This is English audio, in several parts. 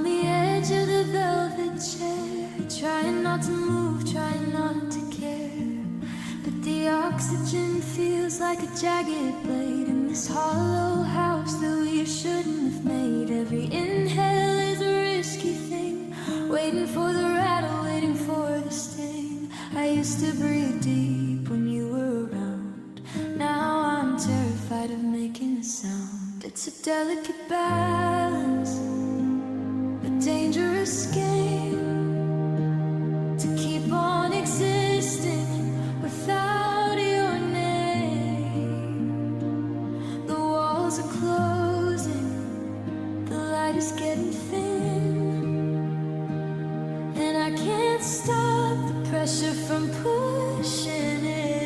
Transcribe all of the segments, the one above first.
on the edge of the velvet chair, trying not to move, trying not to care. But the oxygen feels like a jagged blade in this hollow house that we shouldn't have made. Every inhale is a risky thing, waiting for the rattle, waiting for the sting. I used to breathe deep when you were around. Now I'm terrified of making a sound. It's a delicate balance, a dangerous game, to keep on existing without your name. The walls are closing, the light is getting thin, and I can't stop the pressure from pushing in.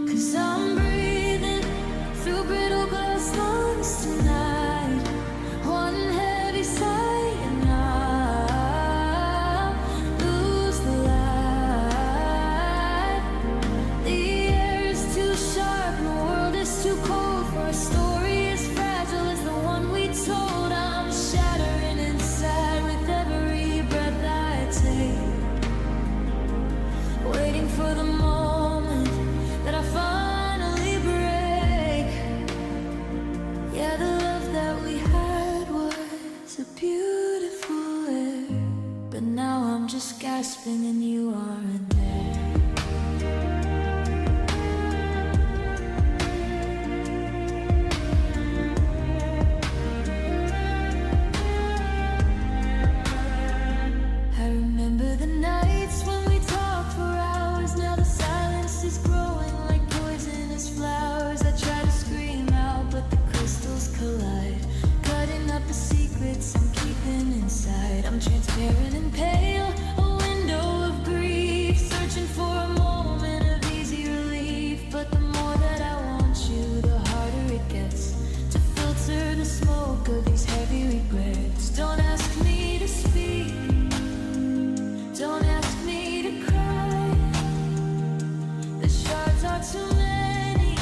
'Cause I'm breathing through brittle glass lungs tonight, one heavy sigh and I'll lose the light. The air is too sharp and the world is too cold for a story as fragile as the one we told. I'm shattering inside with every breath I take, waiting for the moment that I finally break. Yeah, the love that we had was a beautiful air, but now I'm just gasping and you aren't there. I remember the nights when we talked for hours. Now the silence is growing like poisonous flowers. I try to scream out, but the crystals collide, cutting up the secrets I'm keeping inside. I'm transparent and pale, a window of grief, searching for a moment of easy relief. But the more that I want you, the harder it gets to filter the smoke of these heavy regrets. Don't ask me to speak, don't ask me to cry. The shards are too many,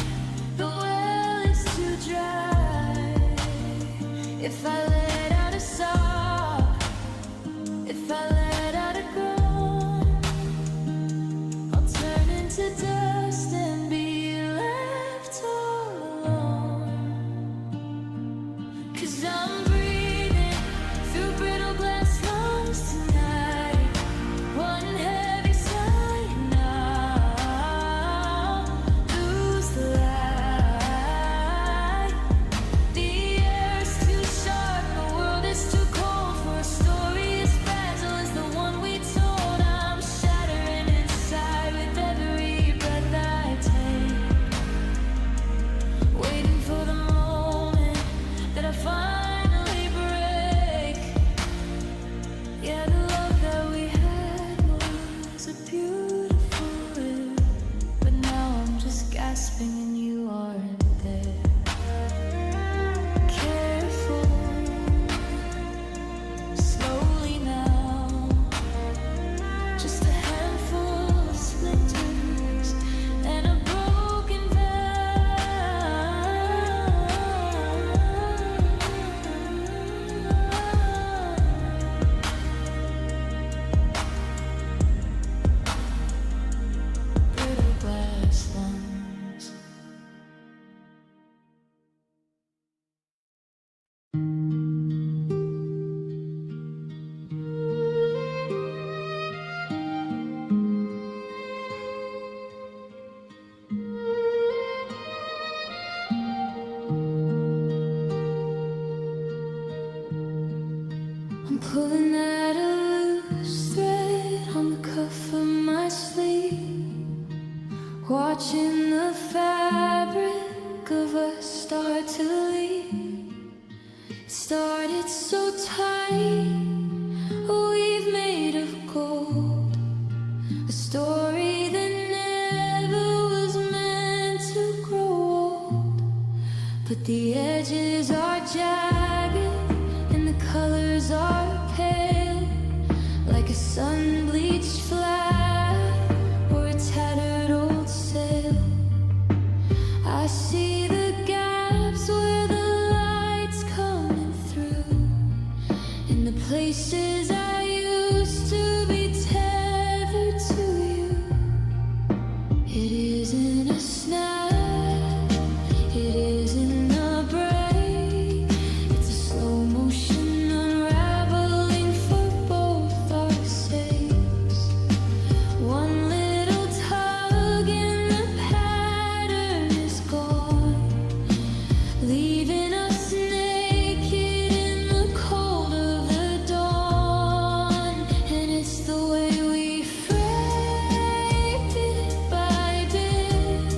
the well is too dry. If I let out a sob, if I let out a groan, I'll turn into dust and be left all alone. 'Cause I'm breathing through brittle glass lungs tonight, one heavy sigh and I'll lose the light. The air is too sharp, the world is too cold for a story as fragile as the one we told. I'm shattering inside with every breath I take, waiting for the moment that I finally break. Yeah, the love that we had was a beautiful air, but now I'm just gasping and you aren't there. Careful, slowly now, just a handful of splinters and a broken brittle glass lungs. I'm pulling at a loose thread on the cuff of my sleeve, watching the fabric of us start to leave. It started so tight, we've made of gold, a story that never was meant to grow old. But the edges are jagged and the colors are pale, like a sun-bleached flag or a tattered old sail. I see the gaps where the light's coming through, places I used to be tethered to you. It isn't a snap, it isn't a break. It's a slow motion unraveling for both our sakes. One little tug and the pattern is gone, leaving us naked in the cold of the dawn. And it's the way we fray bit by bit,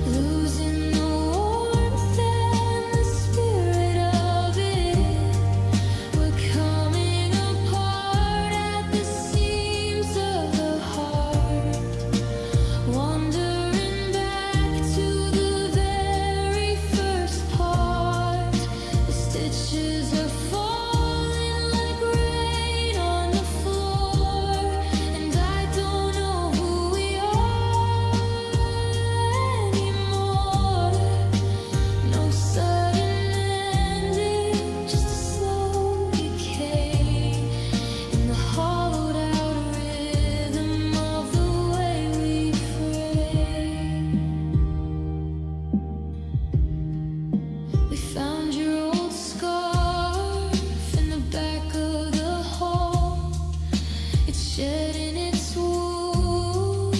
losing the warmth and the spirit of it. We're coming apart at the seams of the heart, wandering back to the very first part. The stitches are falling like rain on the floor, and I don't know who we are anymore. No sudden ending, just a slow decay in the hollowed out rhythm of the way we fray. We found your old scarf in the back of the hall. It's shedding its wool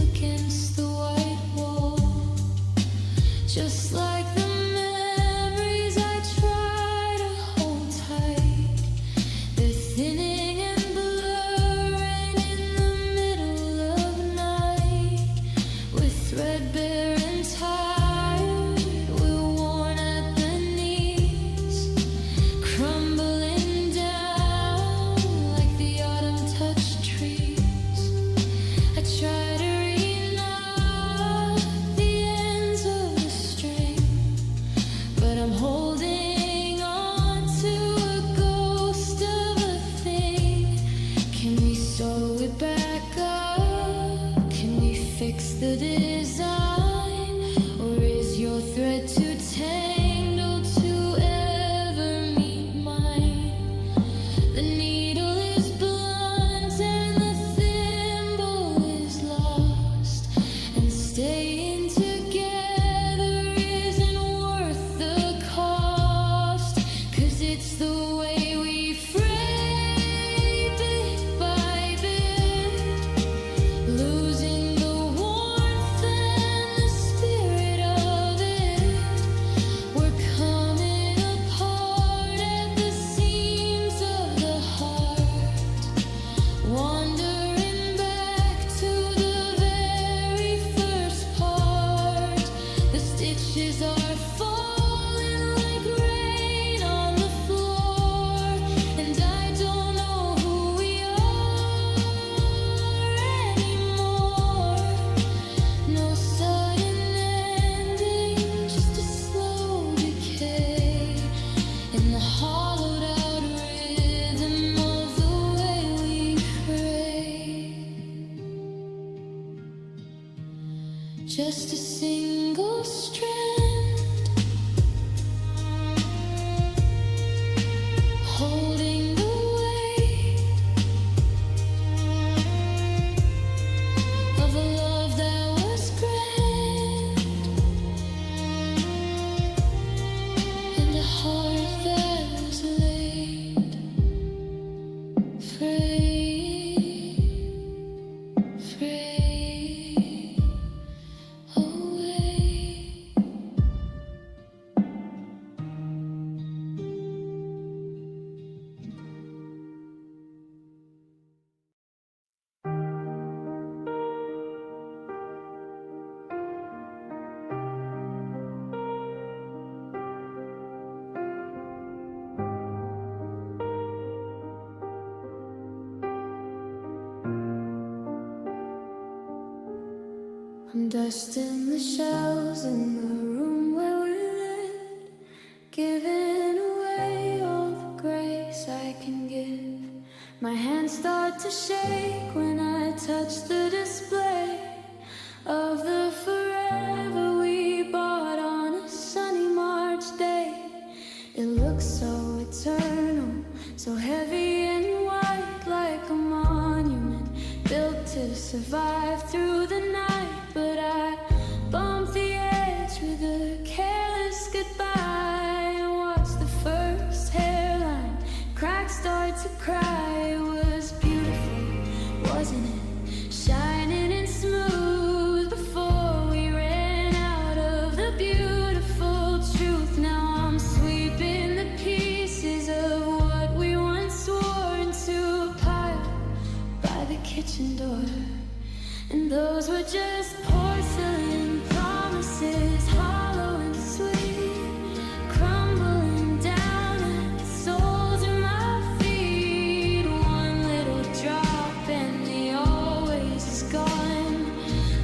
against the white wall. Just like the memories I try to hold tight, they're thinning and blurring in the middle of night. We're threadbare and tired, we're worn at the knees, crumbling down like the autumn-touched trees. I try to reknot the ends of the string, but I'm holding on to a ghost of a thing. Can we sew it back up? Can we fix the design? Or is your thread too tangled to ever meet mine? The needle is blunt and the thimble is lost, and staying together isn't worth the cost. 'Cause it's the way we fray bit by bit, losing the warmth and the spirit of it. We're coming apart at the seams of the heart, wandering back to the very first part. The stitches are falling like rain on the floor, and I don't know who we are anymore. No sudden ending, just a slow decay in the hollowed out rhythm of the way we fray. Just a single strand, holding the weight of a love that was grand, and a heart that was laid. Fray, fray away. I'm dusting the shells in the room where we lived, giving away all the grace I can give. My hands start to shake when I touch the display of the forever we bought on a sunny March day. It looks so eternal, so heavy and white like a monument, built to survive through the night. But I bumped the edge with a careless goodbye and watched the first hairline crack start to cry. It was beautiful, wasn't it? Shining and smooth before we ran out of the beautiful truth. Now I'm sweeping the pieces of what we once swore into a pile by the kitchen door. And those were just porcelain promises, hollow and sweet, crumbling down at the soles of my feet. One little drop and the always is gone,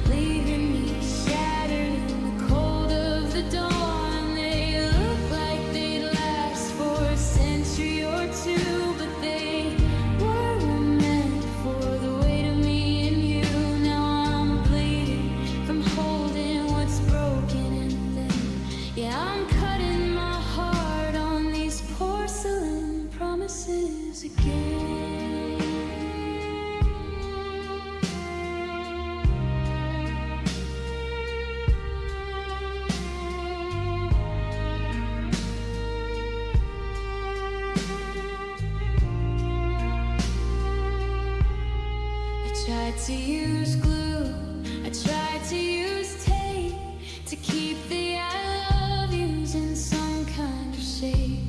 leaving me shattered in the cold of the dawn. They look like they'd last for a century or two, but they were meant for the weight of me and you. Now I'm bleeding from holding what's broken and thin. Yeah, I'm cutting my heart on these porcelain promises again. I tried to use glue, I tried to use tape to keep the I love yous in some kind of shape.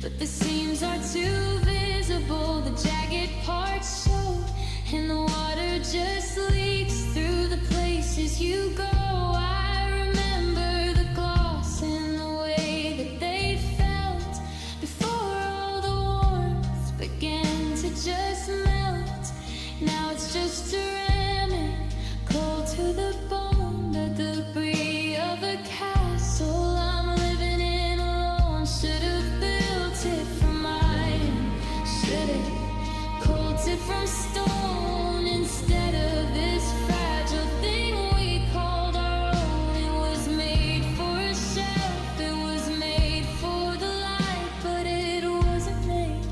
But the seams are too visible, the jagged parts show, and the water just leaks through the places you go. I remember the gloss and the way that they felt before all the warmth began to just melt. Now it's just a remnant, cold to the bone, the debris of a castle I'm living in alone. Should have built it from iron, should have cold it from stone instead of this fragile thing we called our own. It was made for a shelf, it was made for the light, but it wasn't made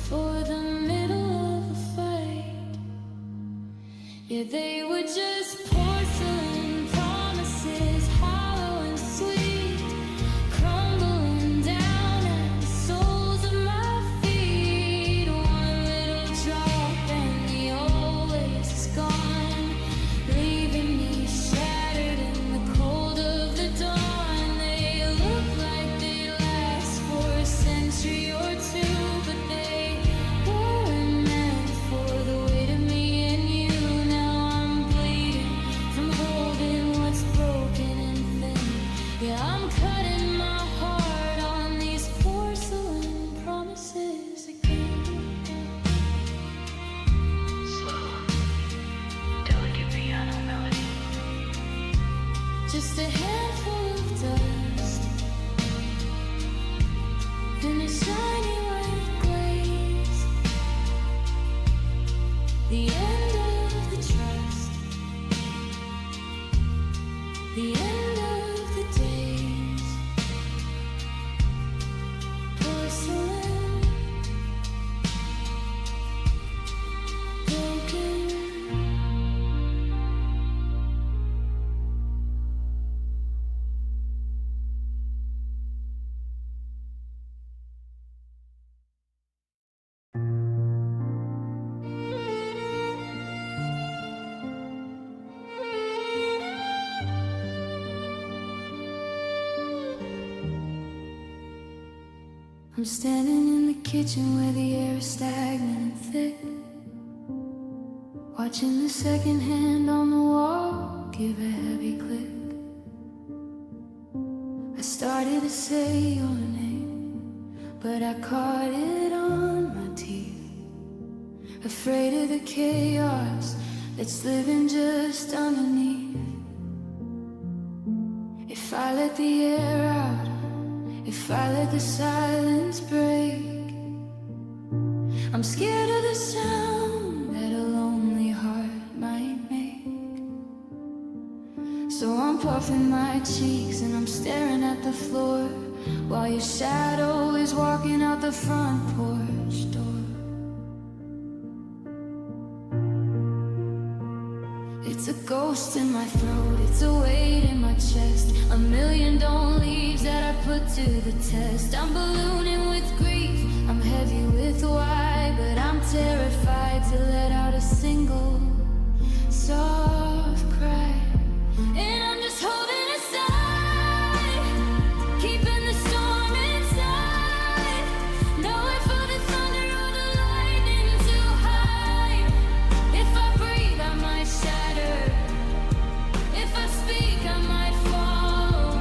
for the middle of a fight. Yeah, they were just porcelain promises, hollow and sweet, crumbling down at the soles of my feet. One little drop and the always is gone, leaving me shattered in the cold of the dawn. They look like they last for a century or two, but they weren't meant for the weight of me and you. Now I'm bleeding from holding what's broken and thin. Yeah, I'm cutting my heart on these porcelain promises again. Slow, delicate piano melody. Just a handful of dust in a shiny white glaze. The end of the trust, the end of the days. Porcelain, broken. I'm standing in the kitchen where the air is stagnant and thick, watching the second hand on the wall give a heavy click. I started to say your name, but I caught it on my teeth, afraid of the chaos that's living just underneath. If I let the air out, if I let the silence break, I'm scared of the sound that a lonely heart might make. So I'm puffing my cheeks and I'm staring at the floor, while your shadow is walking out the front porch door. It's a ghost in my throat, it's a weight in my chest, a million don't leaves that I put to the test. I'm ballooning with grief, I'm heavy with why, but I'm terrified to let out a single soft cry. And I'm just holding aside, keeping the storm inside, knowing for the thunder or the lightning to hide. If I breathe, I might shatter. If I speak, I might fall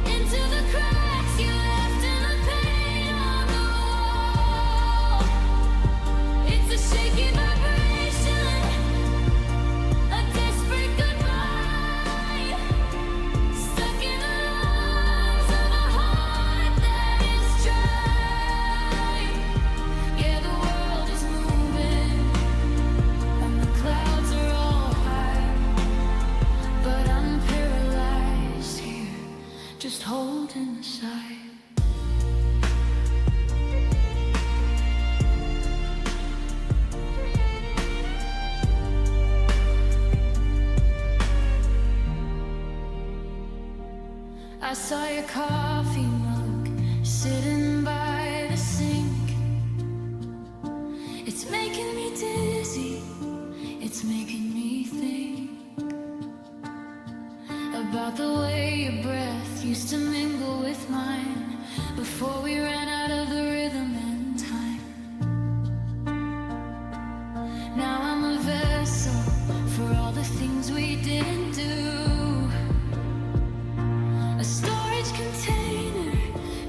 into the cracks you left in the paint on the wall. It's a shaky vibration, a desperate goodbye, stuck in the lungs of a heart that is dry. Yeah, the world is moving, and the clouds are all high, but I'm paralyzed here, just holding the side. I saw your coffee mug sitting by the sink. It's making me dizzy, it's making me think about the way your breath used to mingle with mine before we ran out of the rhythm and time. Now I'm a vessel for all the things we didn't do, a storage container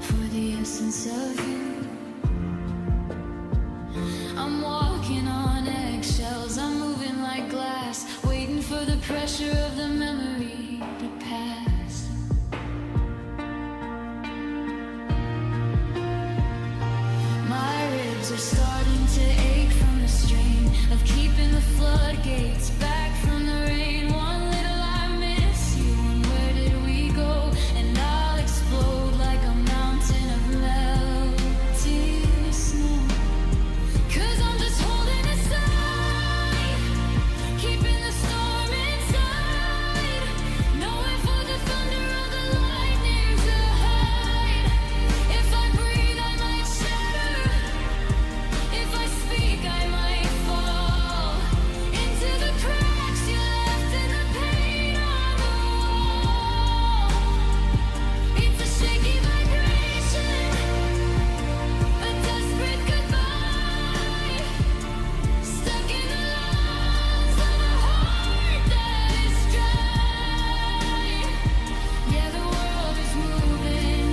for the essence of you. I'm walking on eggshells, I'm moving like glass, waiting for the pressure of the memory to pass. My ribs are starting to ache from the strain of keeping the floodgates back from the rain. One little I miss you, and where did we go? And I'll explode like a mountain of melting snow. 'Cause I'm just holding aside, keeping the storm inside, knowing for the thunder or the lightning to hide. If I breathe, I might shatter. If I speak, I might fall into the cracks you left in the paint on the wall. It's a shaky vibration, a desperate goodbye, stuck in the lungs of a heart that is dry. Yeah, the world is moving,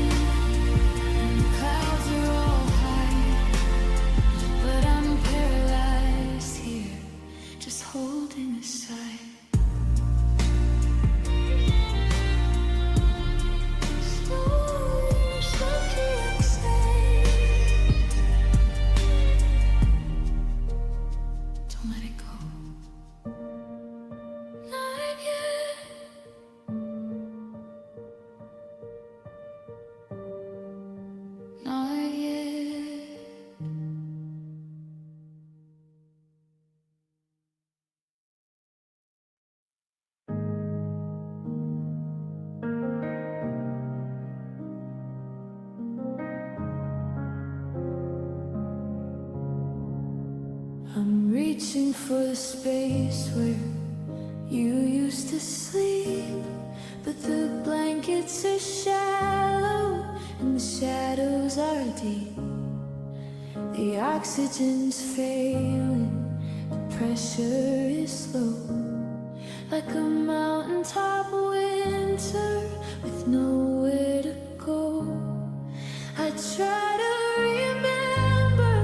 and the clouds are all high, but I'm paralyzed here, just holding aside. Slowly, slowly exhale. Don't let it go. Not yet. Not yet. I'm reaching for the space where you used to sleep, but the blankets are shallow and the shadows are deep. The oxygen's failing, the pressure is low, like a mountaintop winter with nowhere to go. I try to remember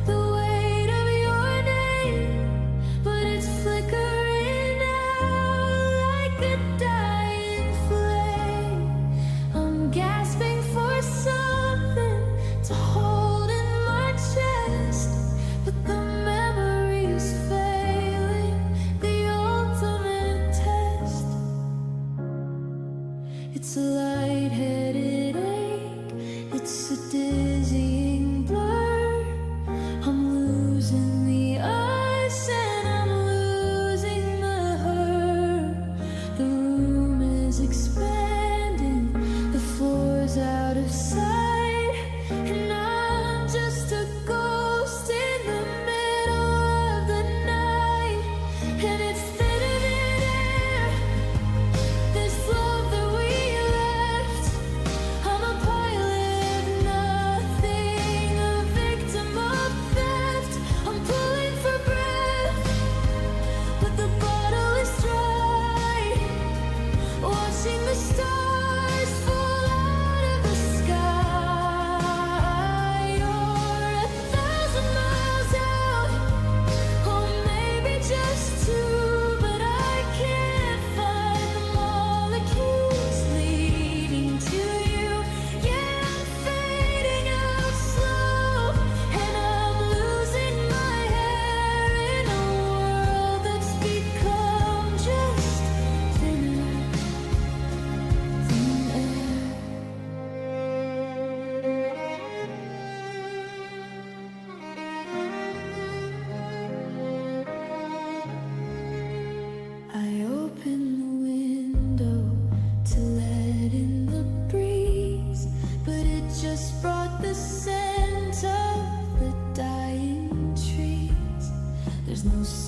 the weight of your name, but it's flickering out like a dying flame. I'm gasping for something to hold in my chest, but the memory's failing, the ultimate test. It's a lightheaded ache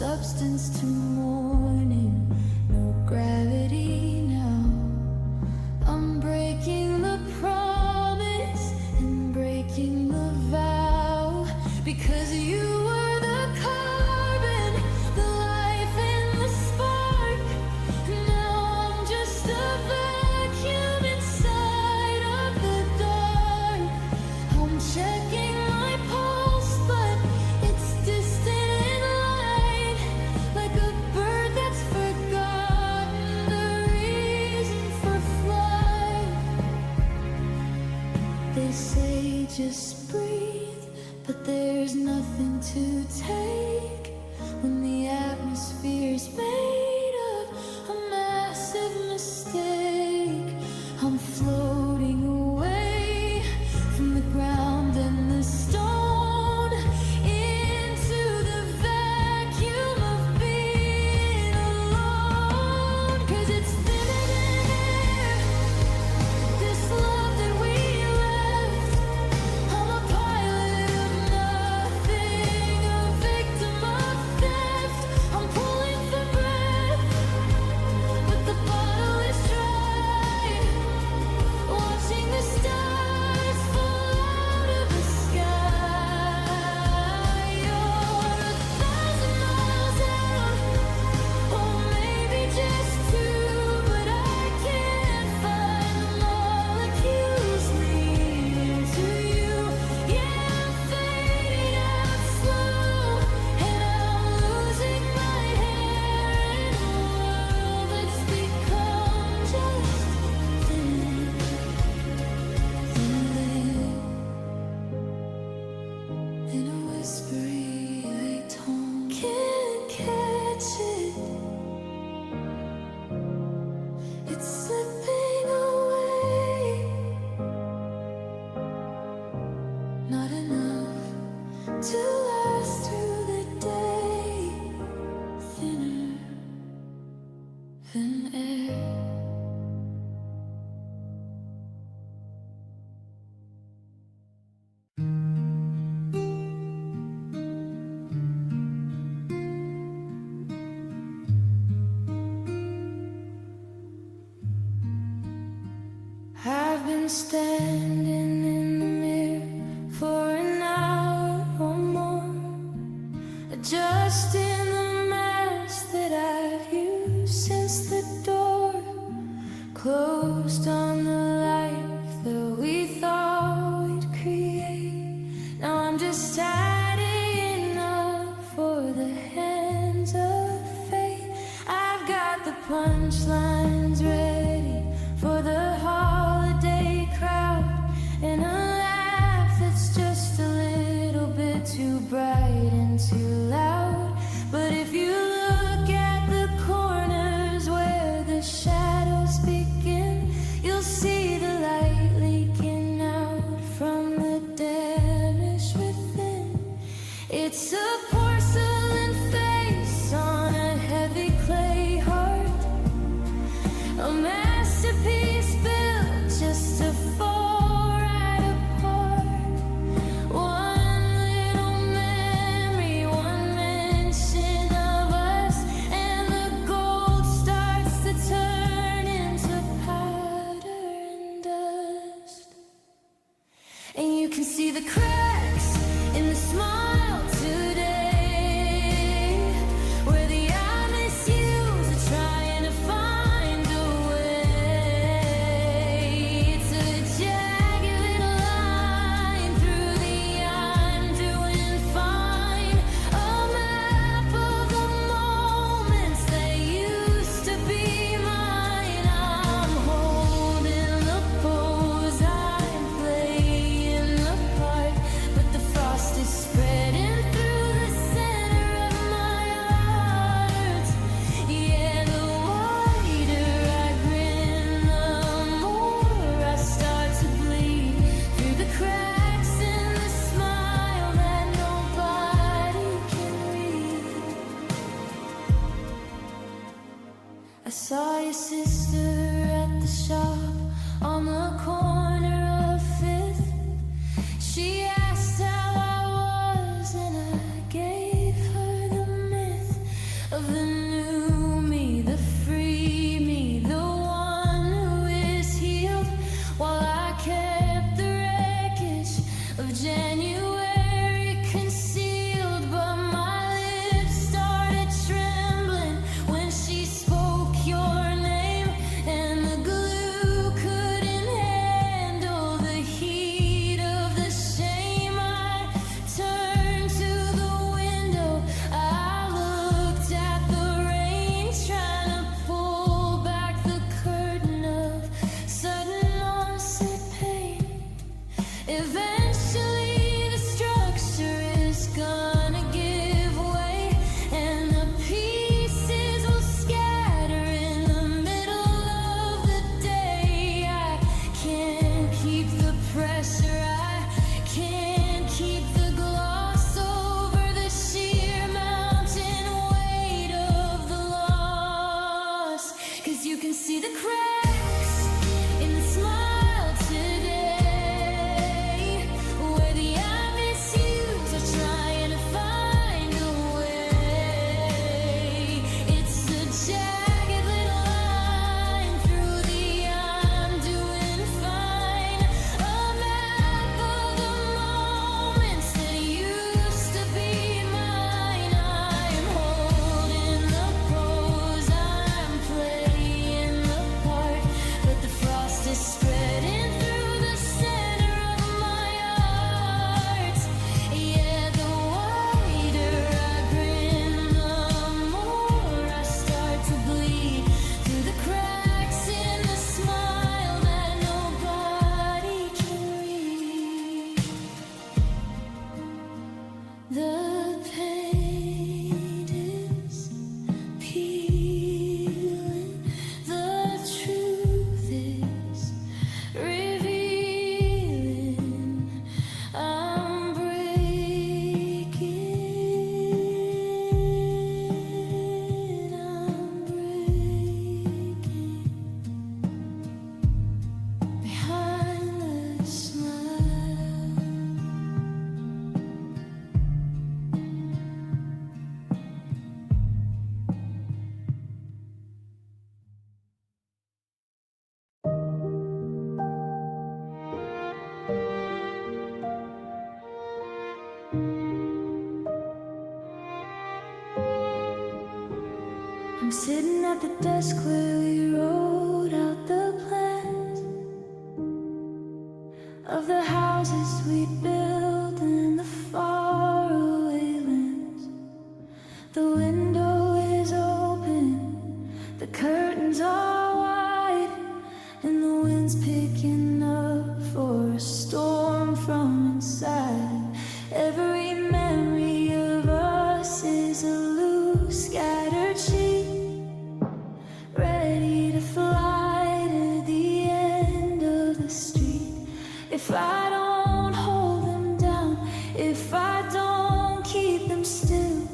substance to morning, no gravity now. I'm breaking the promise and breaking the vow, because you were the carbon, the life and the spark. Now I'm just a vacuum inside of the dark. I'm checking my pulse, but it's distant light, like a bird that's forgotten the reason for flight. They say just breathe, but there's nothing to take when the atmosphere's made of a massive mistake. I'm floating away from the ground and the stone into the vacuum of being alone. 'Cause it's thinner than air, this love that we left. I'm a pilot of nothing, a victim of theft. I'm pulling for breath, but the bottle is dry. Watching the stars fall out of the sky. You're 1,000 miles out, or maybe just 2, but I can't find the molecules leading to you. Yeah, I'm fading out slow, and I'm losing my hair in a world that's become just thin, in a whispery tone. Can't catch it, it's slipping away. Not enough to last through the day. Thinner than air. I've been standing in the mirror for an hour or more, adjusting the mask that I've used since the door closed on the life that we thought we'd create. Now I'm just tidying up for the hands of fate. I've got the punchlines ready for the holiday crowd, and a laugh that's just a little bit too bright and too loud. But if you look at the corners where the shadows begin, you'll see the light leaking out from the damage within. It's a porcelain face on a heavy clay heart, a masterpiece built just to fall right apart. One little memory, one mention of us, and the gold starts to turn into powder and dust. And you can see the cracks in the smile today, where the I miss yous are trying to find a way. It's a jagged little line through the I'm doing fine, a map of the moments that used to be mine. I'm holding the pose, I'm playing the part, but the frost is spreading through the center of my heart. Yeah, the wider I grin, the more I start to bleed through the cracks in the smile that nobody can read. I saw your sister at the shop on the corner of Fifth. She asked how I was, and I gave her the myth. I'm sitting at the desk where we wrote out the plans of the houses we'd build in the faraway lands. The window is open, the curtains are wide, and the wind's picking up for a storm from inside. Every memory of us is a loose, scattered sheet, ready to fly to the end of the street. If I don't hold them down, if I don't keep them still,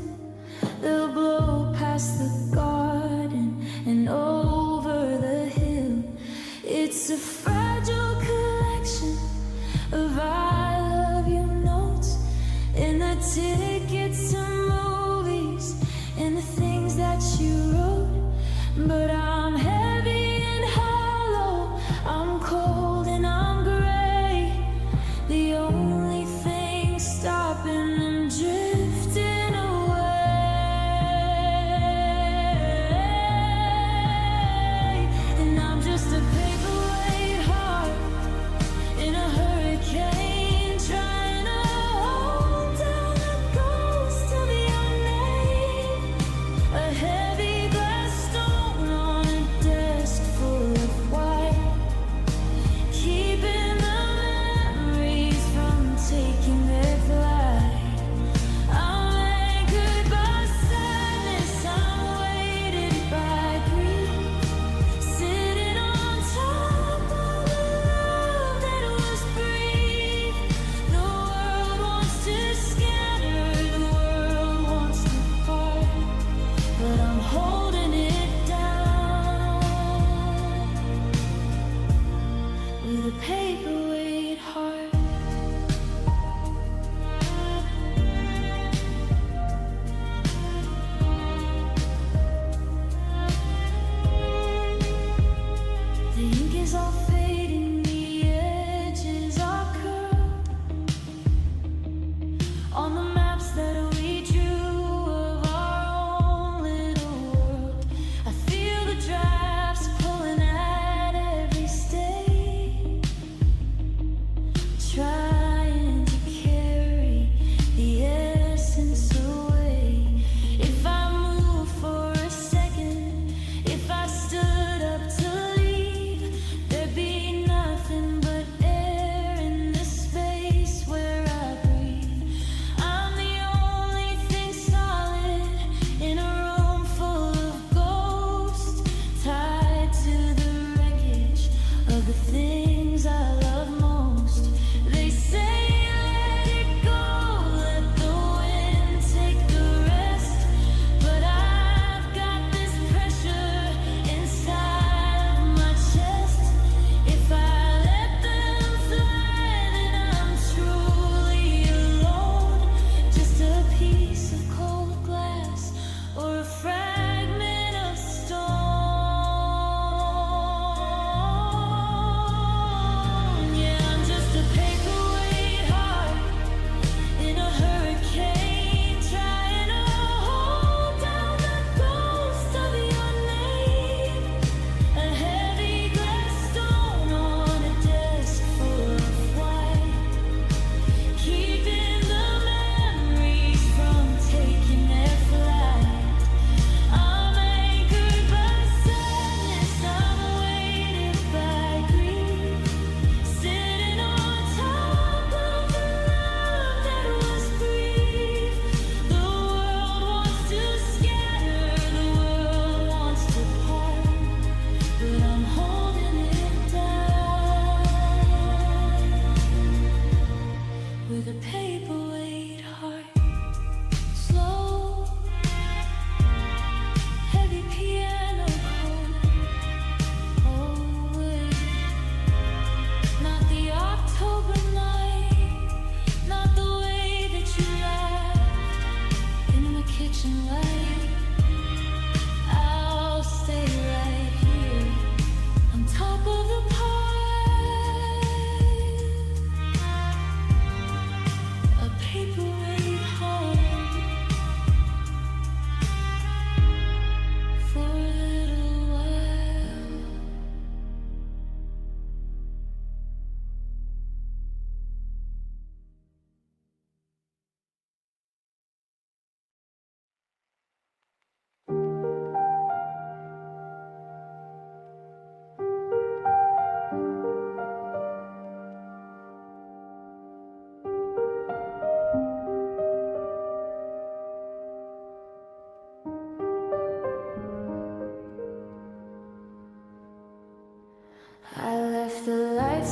they'll blow past the garden and over the hill. It's a fragile collection of I love you notes, and the tickets to movies, and the things that you wrote. But I'm heavy and hollow, I'm cold and I'm gray. The only thing stopping them drifting away. And I'm just a paperweight heart in a hurricane, trying to hold down the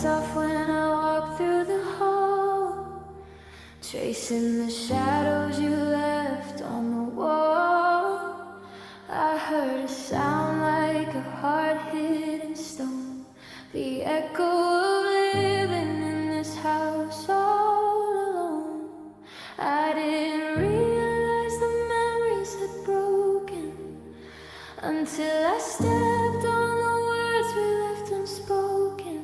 lights off when I walk through the hall, tracing the shadows you left on the wall. I heard a sound like a heart hidden stone, the echo of living in this house all alone. I didn't realize the memories had broken until I stepped on the words we left unspoken.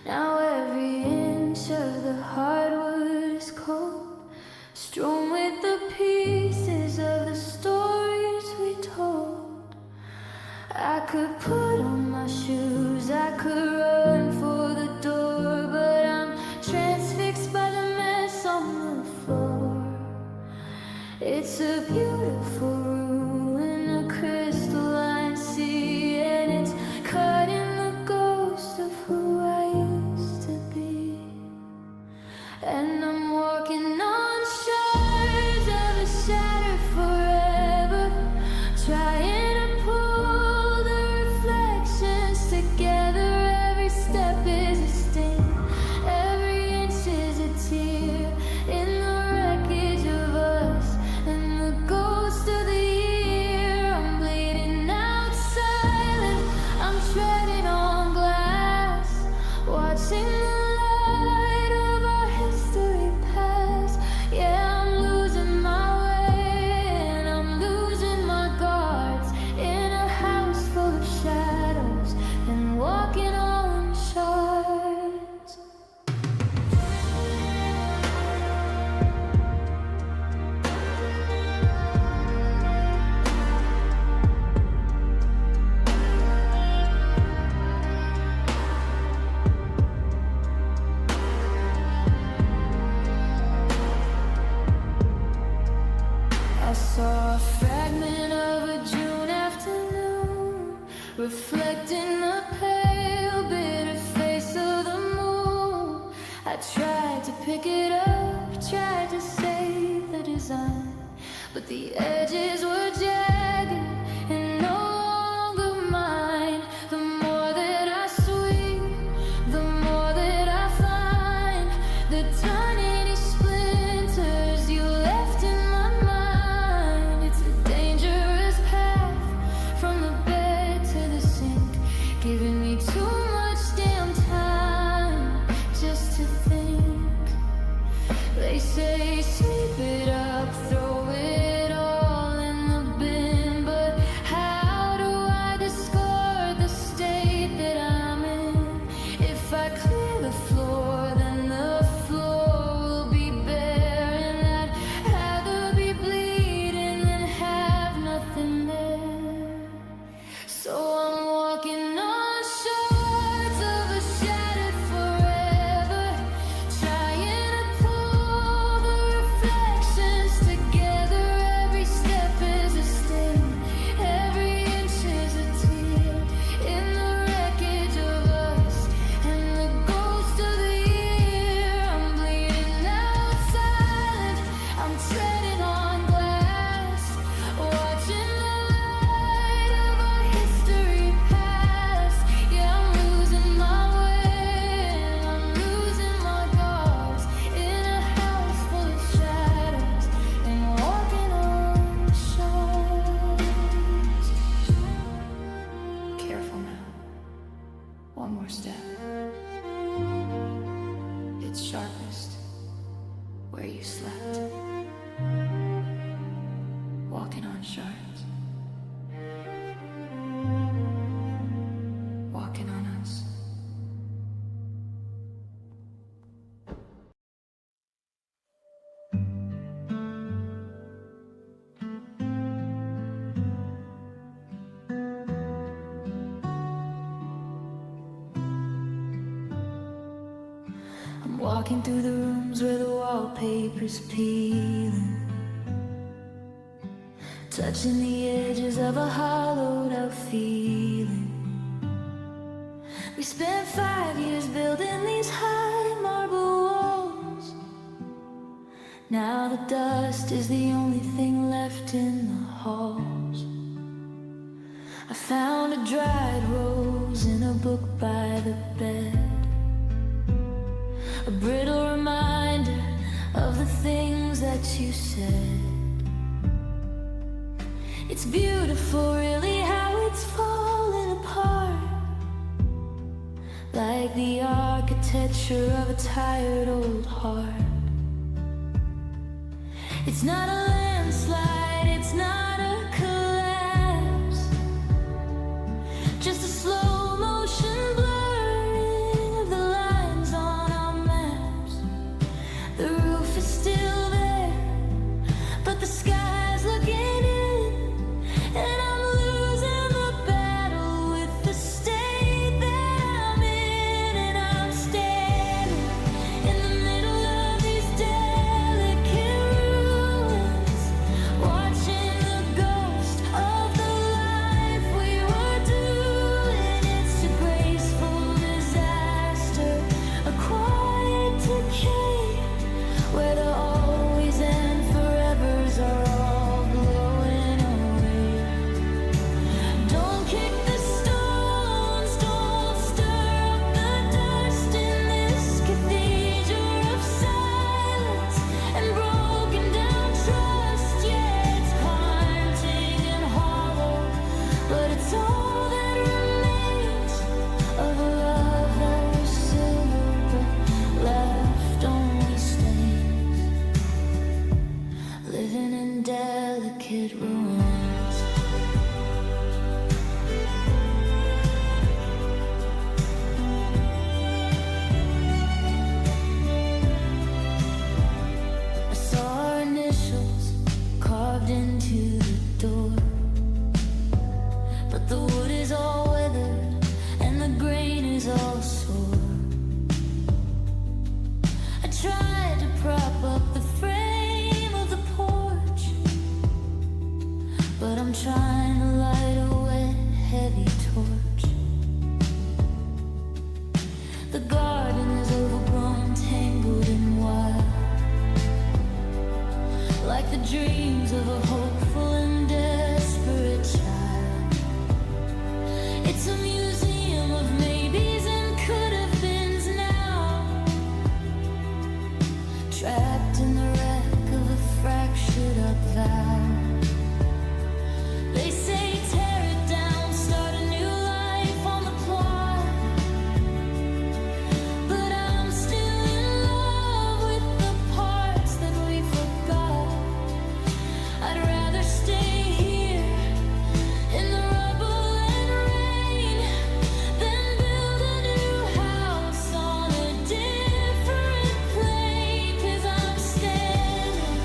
Now every inch of the hardwood is cold, strewn with the pieces of the stories we told. I could put on my shoes, I could run for the door, but I'm transfixed by the mess on the floor. It's a beautiful room in a crystalline sea, and it's cutting the ghost of who I used to be. And I'm walking on shards of a shattered forever, trying to pull the reflections together. Every step is a sting, every inch is a tear in the wreckage of us and the ghost of the year. I'm bleeding out silent, I'm treading on glass, watching the light of our history pass. Yeah, I'm losing my way and I'm losing my guards in a house full of shadows and walking on shards. I saw a fragment of a June afternoon, reflecting the pale, bitter face of the moon. I tried to pick it up, tried to save the design, but the edges were jagged and no longer mine. The more that I swing, the more that I find the tiny splinters you left in my mind. It's a dangerous path from the bed to the sink, giving me too much damn time just to think. They say sweep it up, throw it all in the bin, but how do I discard the state that I'm in? If I clear the floor, then the floor will be bare, and I'd rather be bleeding than have nothing there. So I'm walking on shards of a shattered forever, trying to pull the reflections together. Every step is a sting, every inch is a tear in the wreckage of us and the ghost of the year. I'm bleeding out silent, I'm treading on glass, watching the light of our history pass. Yeah, I'm losing my way and I'm losing my guards in a house full of shadows and walking on shards. Careful now. One more step. It's sharpest where you slept. Walking on shards. Walking on us. I'm walking through the rooms where the wallpaper's peeling, touching the edges of a hollowed out feeling. We spent 5 years building these high marble walls. Now the dust is the only thing left in the halls. I found a dried rose in a book by the bed. brittle reminder of the things that you said. It's beautiful, really, how it's falling apart, like the architecture of a tired old heart. It's not a landslide, it's not a collapse, just a slow motion blurring of the lines on our maps. The roof is still there, but the sky's looking in, and I'm losing the battle with the state that I'm in. And I'm standing in the middle of these delicate ruins, watching the ghost of the life we were doing. It's a graceful disaster, a quiet decay, where the always and forevers are all blowing away. Don't kick the stones, don't stir up the dust in this cathedral of silence and broken down trust. Yeah, it's haunting and hollow, but it's all that remains of a love that was silver but left only stains, living in delicate ruins. I saw our initials carved into the door, but the wood is all weathered and the grain is all sore. I tried to prop up the frame of the porch, but I'm trying to light a wet, heavy torch. The garden is overgrown, tangled and wild, like the dreams of a hopeful and desperate child. It's a museum of maybes and could have beens now, trapped in the wreck of a fractured up vow. They say tear it down, start a new life on the plot, but I'm still in love with the parts that we forgot. I'd rather stay here in the rubble and rain than build a new house on a different plane. 'Cause I'm standing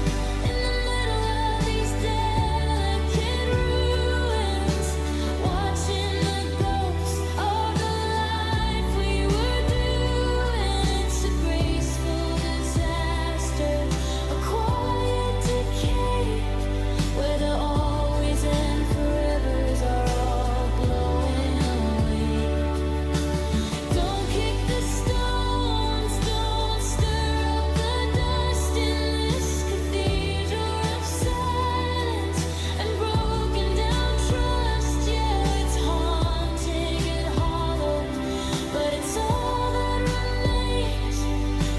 in the middle of these delicate ruins, watching the ghosts of the life we were doing. It's a graceful disaster, a quiet decay, where the always and forevers are all blowing away. Don't kick the stones, don't stir up the dust in this cathedral of silence and broken down trust. Yeah, it's haunting and hollow, but it's all that remains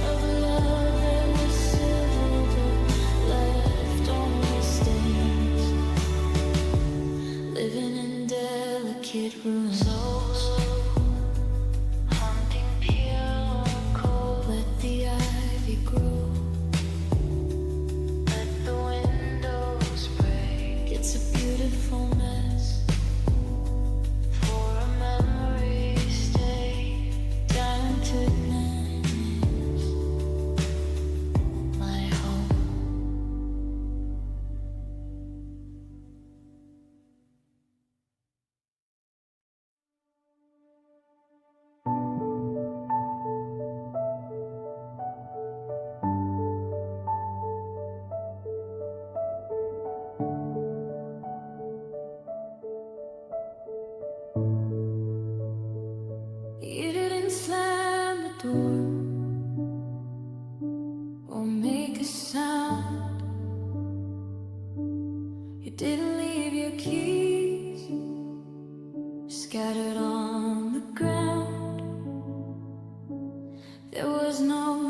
of a love that was silver but left only stains, living in delicate ruins. Haunting pure cold, let the ivy grow, let the windows break. It's a beautiful mess, for a memory stay down to nines, my home. You didn't slam the door or make a sound. You didn't leave your keys scattered on the ground. There was no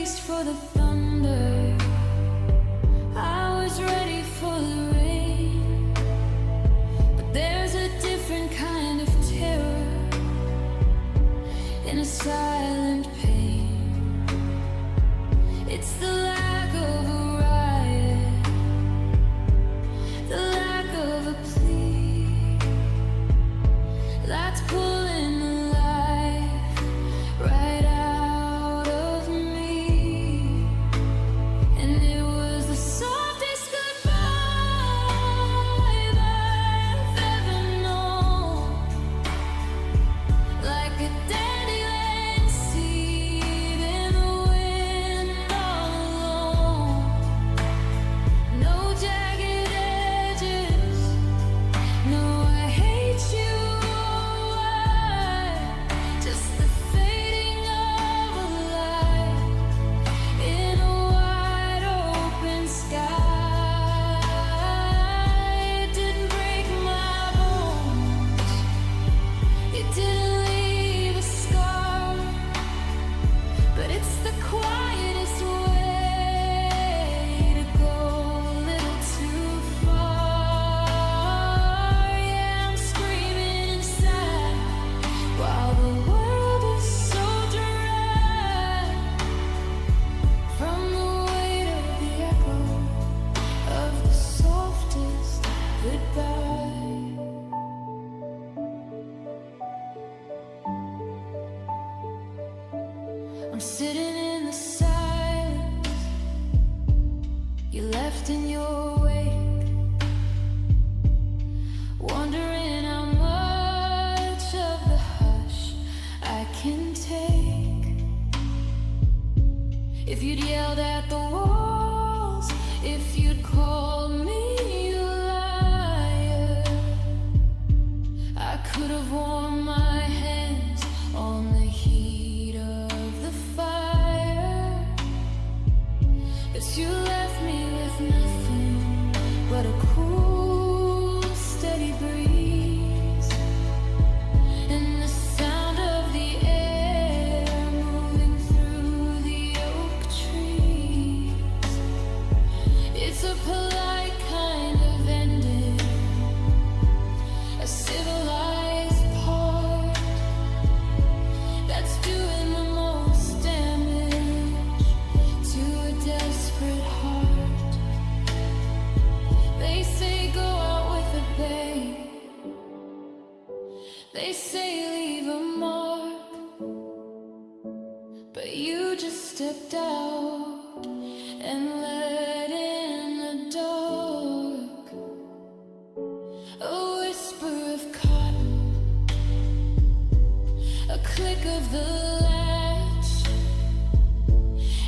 braced for the thunder. I was ready for the rain. But there's a different kind of terror in a silent pain. It's the lack of a riot, the lack of a plea that's pulling the life right out of me. And it was the softest goodbye I've ever known, like a dandelion seed in the wind all alone. No jagged edges, no I hate you or why, just the fading of a light in a wide open sky. It didn't break my bones, it didn't leave a scar, but it's the quietest way to go a little too far. Yeah, I'm screaming inside while the world is so dry from the weight of the echo of the softest goodbye. I'm sitting in the silence you left in your wake, wondering how much of the hush I can take. If you'd yelled at the walls, if you'd called me a liar, I could have warmed my hands on the heat of the fire. But you left me with nothing but a cool, steady breeze and the sound of the air moving through the oak trees. It's a polite kind of ending, a civilized part that's doing the most damage to a desperate heart. They say go out with a bang, they say leave a mark, but you just stepped out and let in the dark a whisper of cotton, a click of the latch,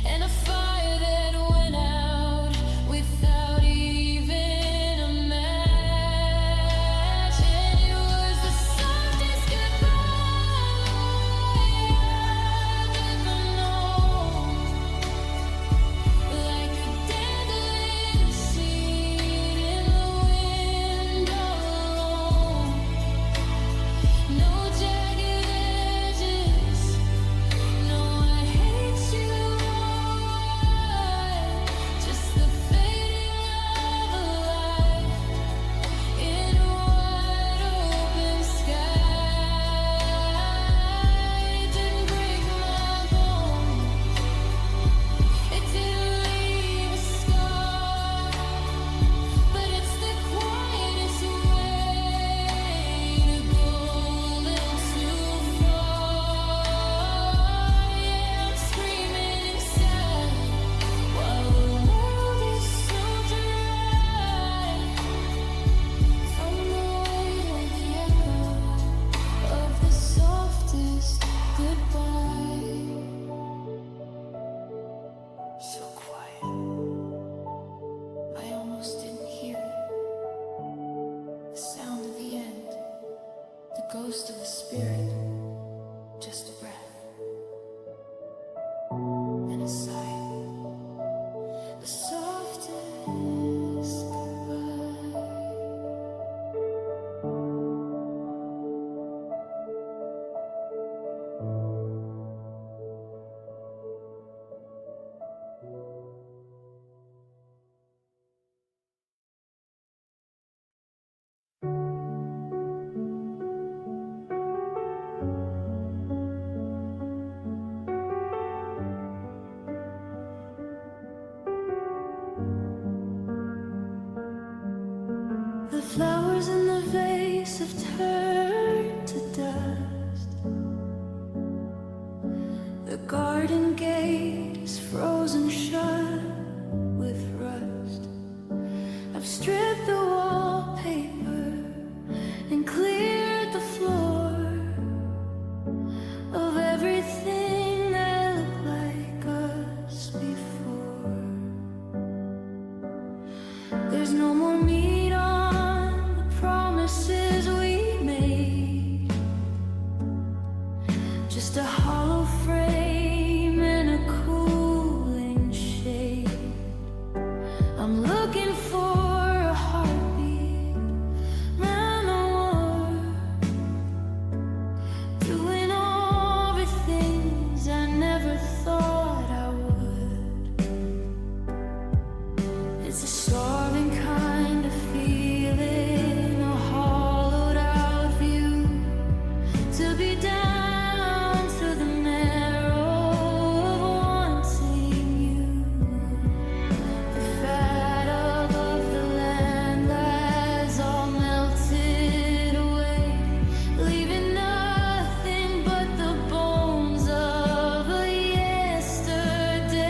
and a fire that went out without even a match. And it was the softest goodbye I've ever known, have turned to dust. The garden gate is frozen shut with rust. I've stripped the wallpaper and cleared the floor of everything that looked like us before. There's no more meat on the promises we made, just a hollow frame and a cooling shade. I'm looking for a heartbeat round the world, doing all the things I never thought I would. It's a starving kind of feeling, a hollowed out view, to be down to the marrow of wanting you. The fat of the land lies all melted away, leaving nothing but the bones of a yesterday.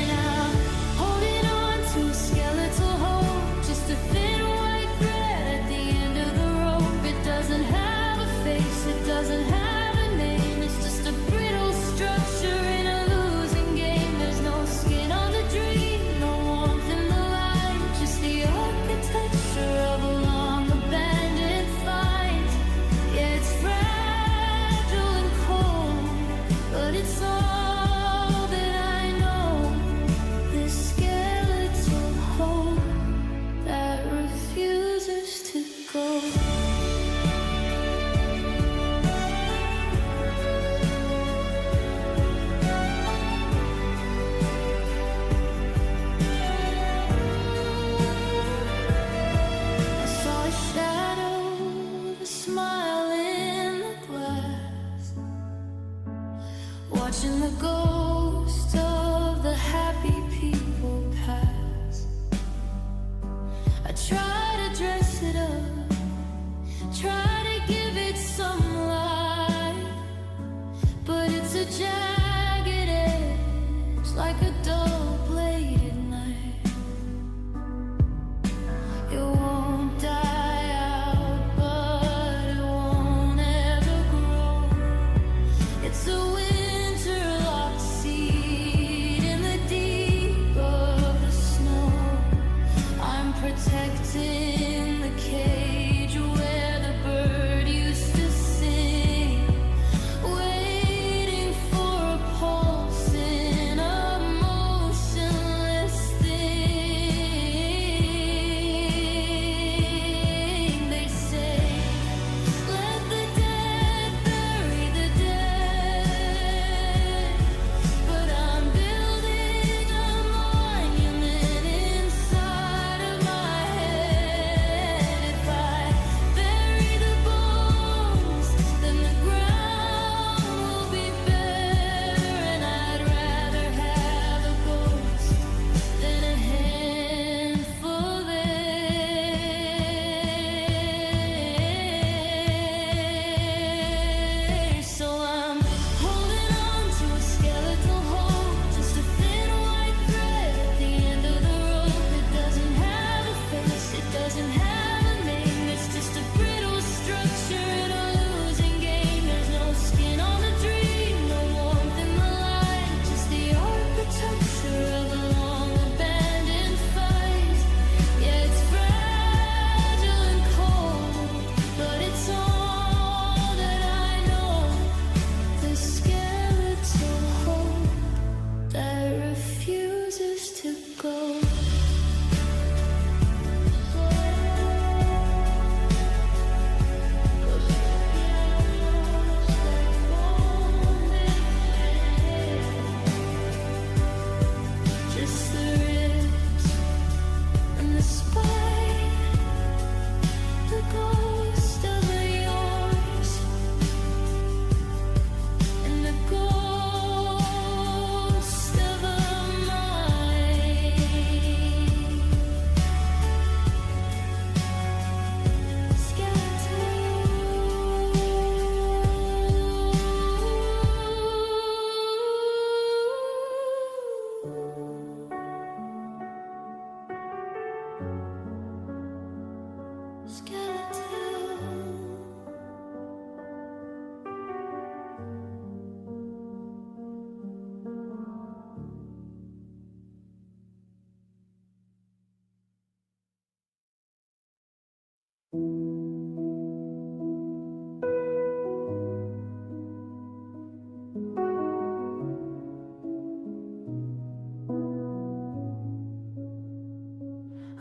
And I'm holding on to a skeletal hope, just a thin white thread at the end of the rope. It doesn't have a face, it doesn't have a name, it's just a brittle structure in a losing game. There's no skin on the dream, no warmth in the light, just the architecture of a long abandoned find. Yeah, it's fragile and cold, but it's all that I know. This skeletal hope that refuses to go. I saw a shadow, a smile in the glass, watching the ghost of the happy people pass. I try to dress it up, try to give it some light, but it's a jagged edge like a dull-bladed knife. It won't die out, but it won't ever grow. It's a winter-locked sea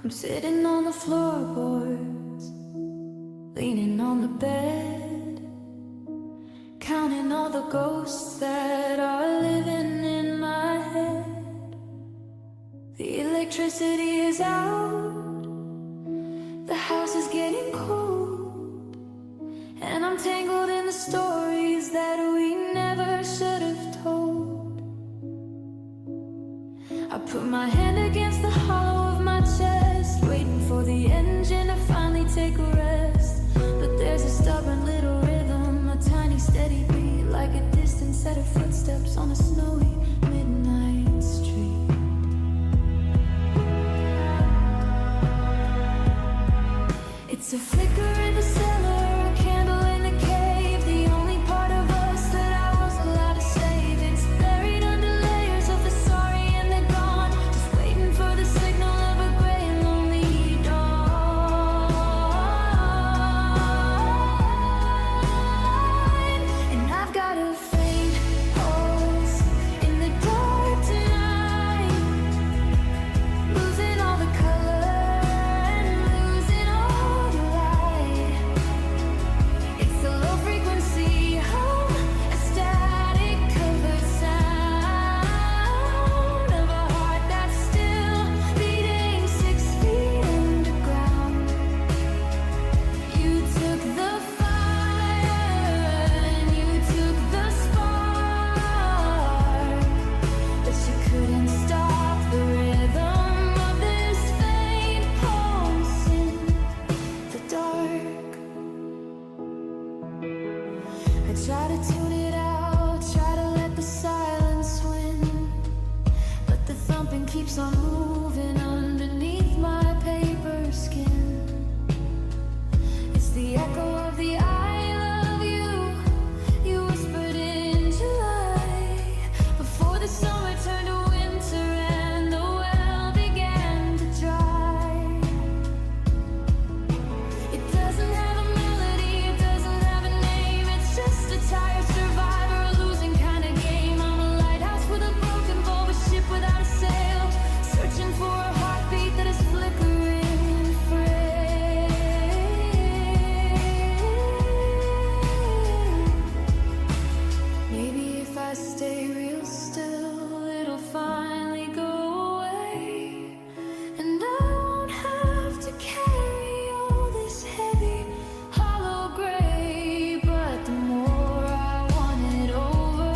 I'm sitting on the floorboards, leaning on the bed, counting all the ghosts that are living in my head. The electricity is out, the house is getting cold, and I'm tangled in the stories that we never should have told. I put my hand against the hollow of my chest, waiting for the engine to finally take a rest. But there's a stubborn little rhythm, a tiny steady beat, like a distant set of footsteps on a snowy midnight street. It's a flicker in the cellar, a candle in the cave, the only part of us that I was allowed to save. It's buried under layers of the sorry and the gone, just waiting for the signal of a gray and lonely dawn. And I've got a faint pulse in the dark tonight, losing all the color and losing all the light. It's a low frequency hum, a static covered sound of a heart that's still beating 6 feet underground. You took the fire and you took the spark, but you couldn't stop the rhythm of this faint pulse in the dark. I try to tune it out, try to let the silence win, but the thumping keeps on moving underneath my paper skin. It's the echo of the I love you, you whispered in July, before the summer turned to winter and the well began to dry. It doesn't have a melody, it doesn't have a name, it's just a tired survivor, a losing kind of game. I'm a lighthouse with a broken bulb, a ship without a sail, searching for a heartbeat that is flickering frail. Maybe if I stay real still, it'll finally go away, and I won't have to carry all this heavy, hollow gray. But the more I want it over,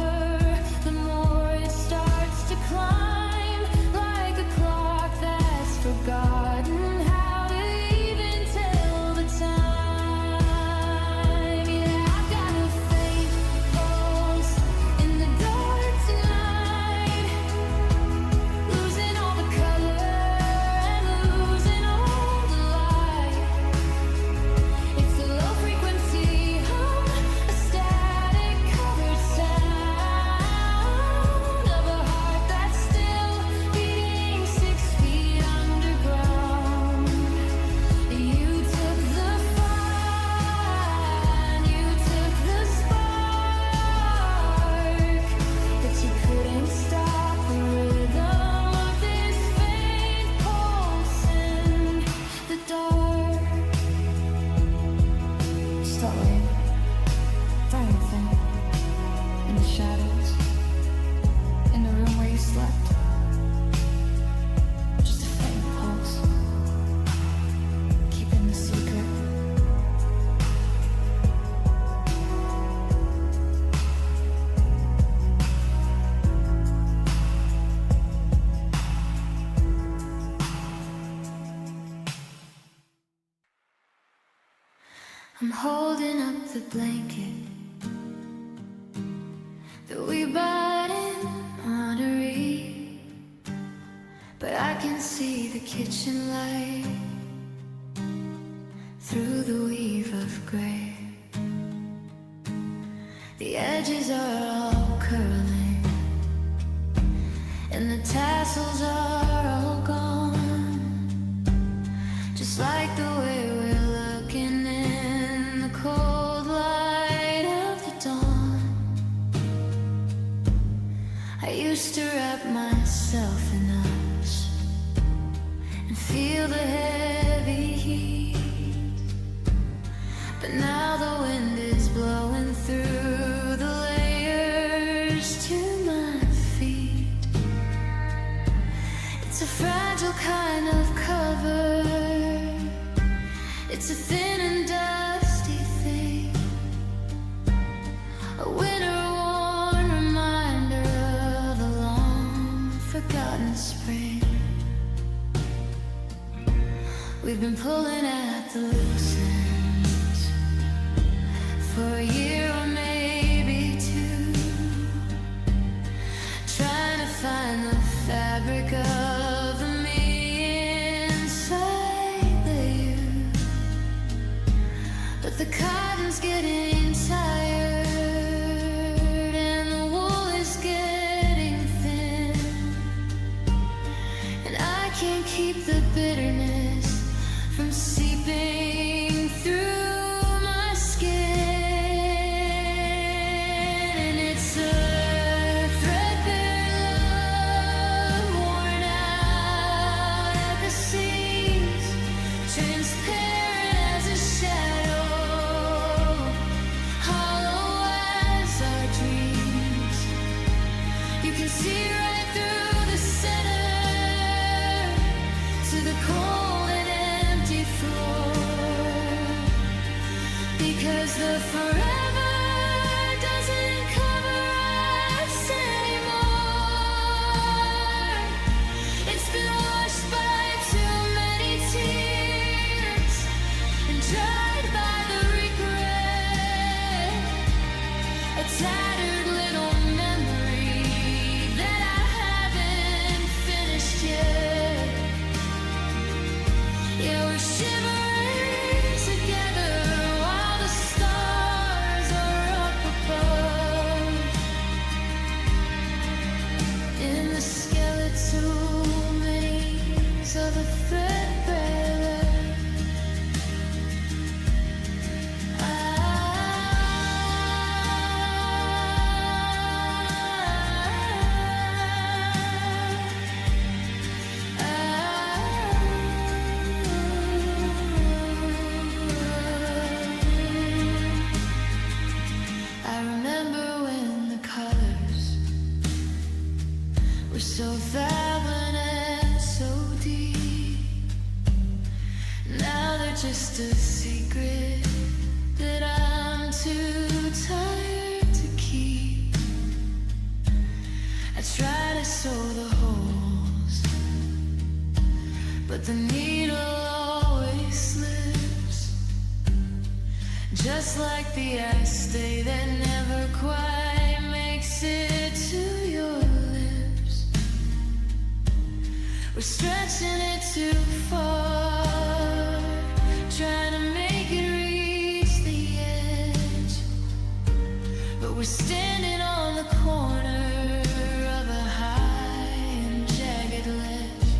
the more it starts to climb, like a clock that's forgotten how to even tell the time. Yeah, I've got a faint pulse in the dark tonight, losing all the color and losing all the light. It's a low frequency hum, a static covered sound of a heart that's still beating 6 feet underground. You took the fire and you took the spark, but you couldn't stop the rhythm of this faint pulse in the dark. Stop waiting for anything. In the shadows, in the room where you slept, just a faint pulse, keeping the secret. I'm holding up the blanket that we bought in Monterey, but I can see the kitchen light through the weave of gray. The edges are all curling, and the tassels are all gone, just like the way we're looking in the cold light of the dawn. I used to wrap myself in us and feel the heavy heat, but now the wind is blowing through the layers to my feet. It's a fragile kind of cover, it's a thin and dusty thing, a winter-worn reminder of a long-forgotten spring. We've been pulling at the loose ends for a year or maybe two, trying to find the fabric of me inside the you. But the cotton's getting tired and the wool is getting thin, and I can't keep the bitterness from seeping through my skin. And it's a threadbare love, worn out at the seams, transparent as a shadow, hollow as our dreams. You can see right through the center to the cold and empty floor, because the forever doesn't cover us anymore. It's been washed by too many tears and dried by the regret, a tattered little memory that I haven't finished yet. Yeah, we're shivering together while the stars are up above, in the skeletal maze of a threadbare love. I remember when the colors were so vibrant and so deep. Now they're just a secret that I'm too tired to keep. I try to sew the holes, but the needle always slips, just like the ice stay that never quite makes it to your lips. We're stretching it too far, trying to make it reach the edge, but we're standing on the corner of a high and jagged ledge.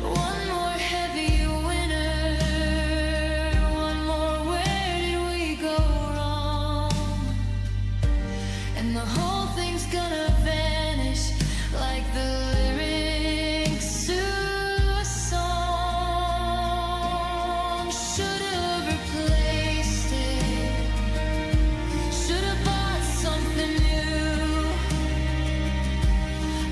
One more heavy winter, one more where did we go wrong? And the whole thing's gonna vanish like the lyrics to a song. Should've replaced it, should've bought something new,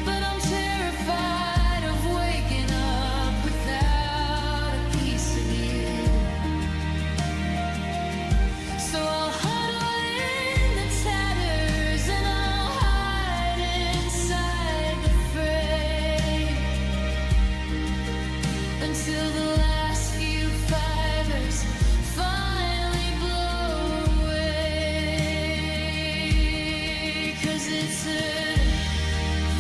but I'm terrified of waking up without a piece of you. So I'll huddle in the tatters and I'll hide inside the fray until the last few fibers finally blow away. 'Cause it's a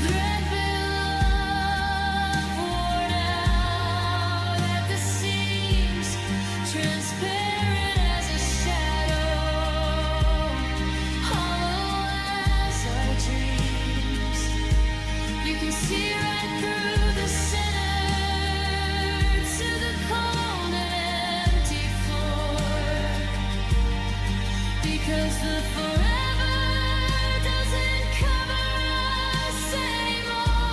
threadbare love, worn out at the seams, transparent as a shadow, hollow as our dreams. You can see right through the center to the cold and empty floor, because the forever doesn't cover us anymore.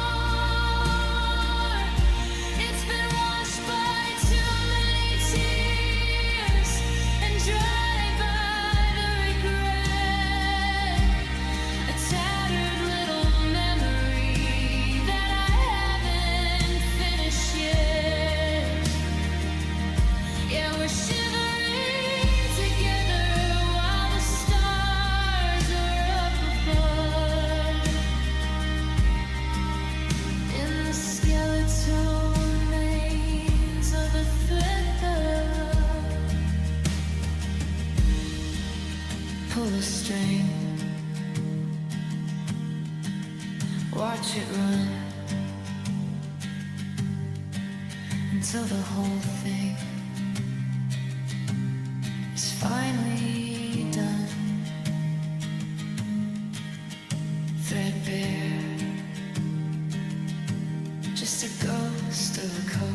pull a string, watch it run until the whole thing is finally done. Threadbare, just a ghost of a coat.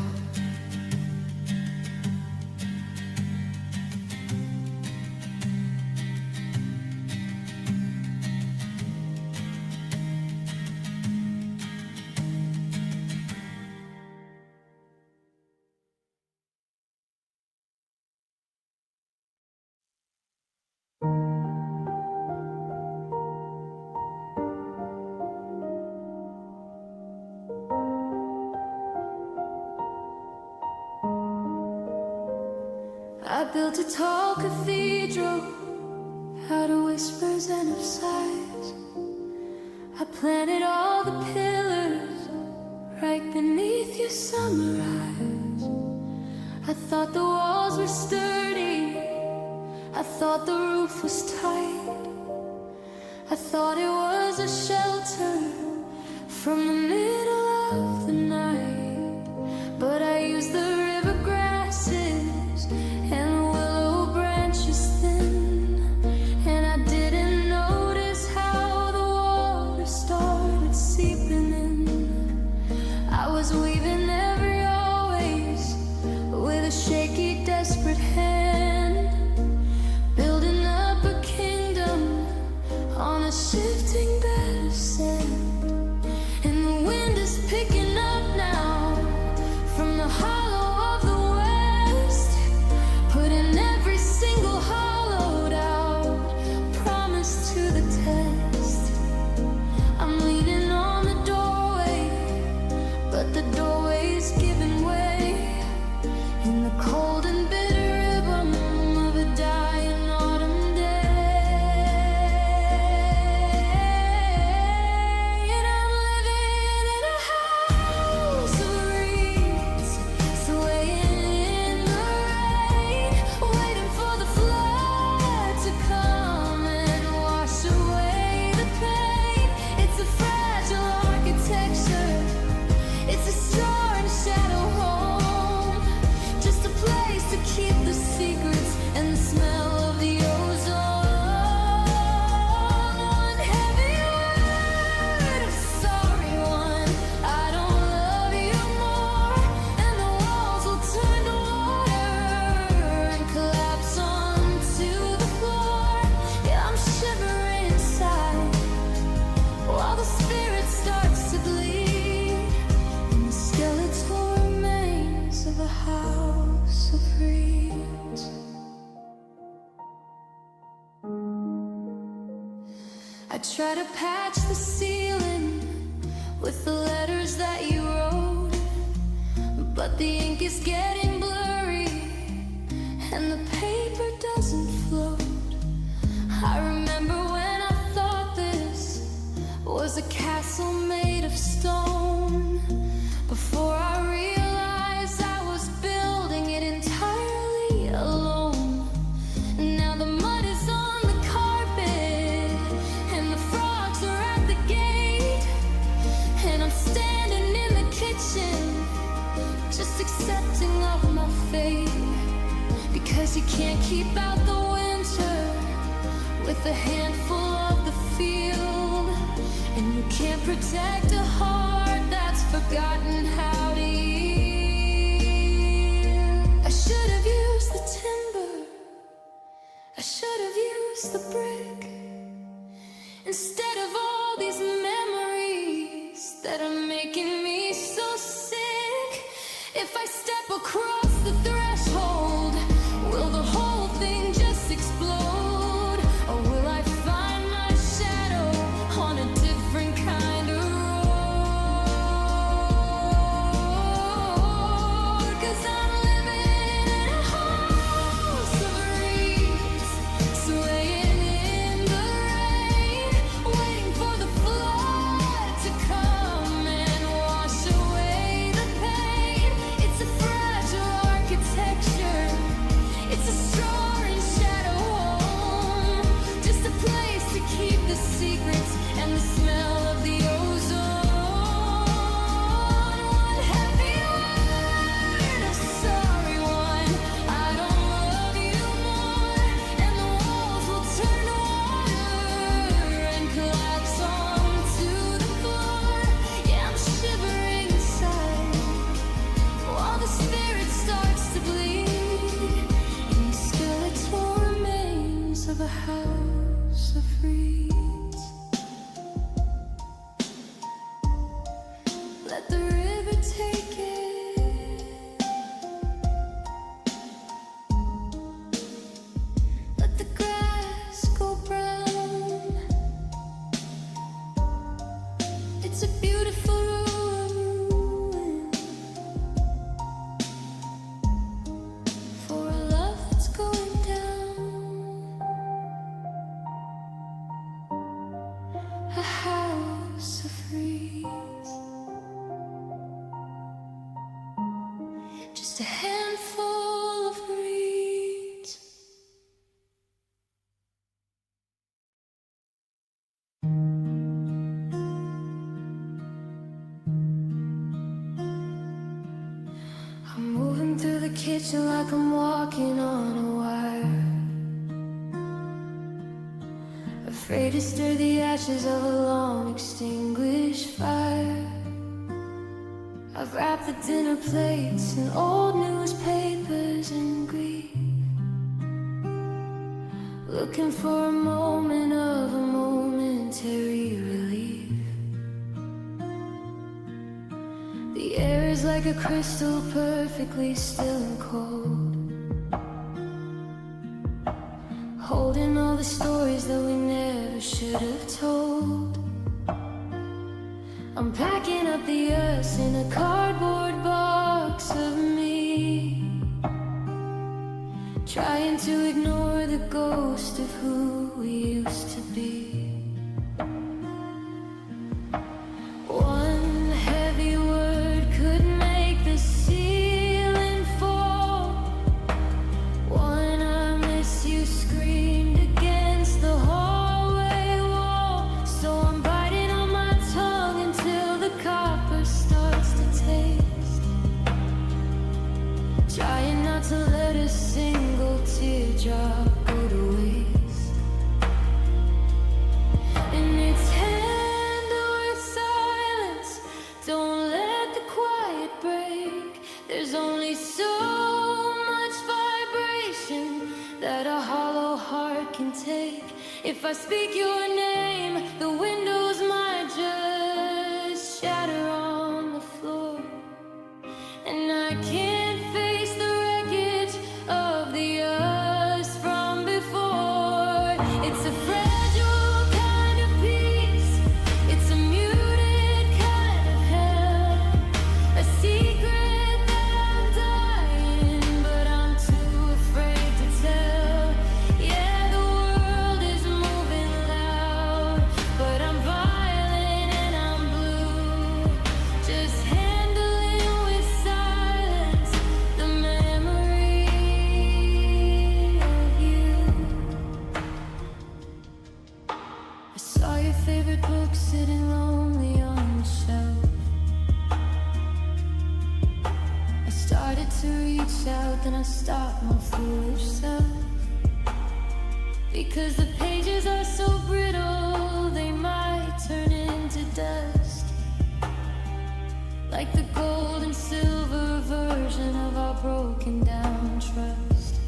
I built a tall cathedral out of whispers and of sighs. I planted all the pillars right beneath your summer eyes. I thought the walls were sturdy, I thought the roof was tight, I thought it was a shelter from the middle of the night. But I used the river grasses and willow branches thin, and I didn't notice how the water started seeping in. I was weaving every always with a shaky, desperate hand, building up a kingdom on a shifting bed of sand. And the wind is picking up now from the hollow of the west, putting every single hollowed out promise to the test. I'm leaning on the doorway, but the doorway's giving way in the cold and bitter rhythm of a dying autumn day. And I'm living in a house of reeds, swaying in the rain, waiting for the flood to come and wash away the pain. It's a fragile architecture, it's a straw and shadow home, just a place to keep the secrets and the smell of the ozone. One heavy word, sorry one, I don't love you more, and the walls will turn to water and collapse onto the floor. Yeah, I'm shivering inside while the spirit starts to bleed in the skeletal remains of a house of reeds. I try to patch the ceiling with the letters that you wrote, but the ink is getting blurry and the paper doesn't float. I remember when I thought this was a castle made of stone, before I realized I was building it entirely alone. Now the mud is on the carpet and the frogs are at the gate, and I'm standing in the kitchen just accepting of my fate, because you can't keep out the winter with a handful of the field, and you can't protect a heart that's forgotten how to yield. I should have used the timber, I should have used the brick, instead of all these memories that are making me so sick. If I step across the threshold, will the whole thing just explode? Or will I find my shadow on a different kind of road? 'Cause I'm living in a house of reeds, swaying in the rain, waiting for the flood to come and wash away the pain. It's a fragile a house of reeds. Let the river take it. Let the grass go brown. It's a beautiful ruin for a love that's going down. A house of reeds. Just a handful of reeds. I'm moving through the kitchen like I'm walking on a wire. Afraid to stir the ashes of a long extinguished fire. I've wrapped the dinner plates in old newspapers and grief, looking for a moment of a momentary relief. The air is like a crystal, perfectly still and cold, holding all the stories that we never should have told. I'm packing up the us in a cardboard box of me, trying to ignore the ghost of who we used to be. One heavy word could make the ceiling fall. One I miss you screamed against the hallway wall. So I'm biting on my tongue until the copper starts to taste, trying not to let a single teardrop go to waste. And it's handled with silence. Don't let the quiet break. There's only so much vibration that a hollow heart can take. If I speak your name, the windows might just shatter on the floor. And I can't face the wreckage of the us from before. It's a fragile kind of peace. It's a muted kind of hell. A secret that I'm dying, but I'm too afraid to tell. Yeah, the world is moving loud, but I'm violent and I'm blue. Just handling with silence the memory of you. I saw your favorite book sitting lonely on the shelf. I started to reach out, then I stopped my foolish self. Because the pages are so brittle, they might turn into dust, like the gold and silver version of our broken down trust.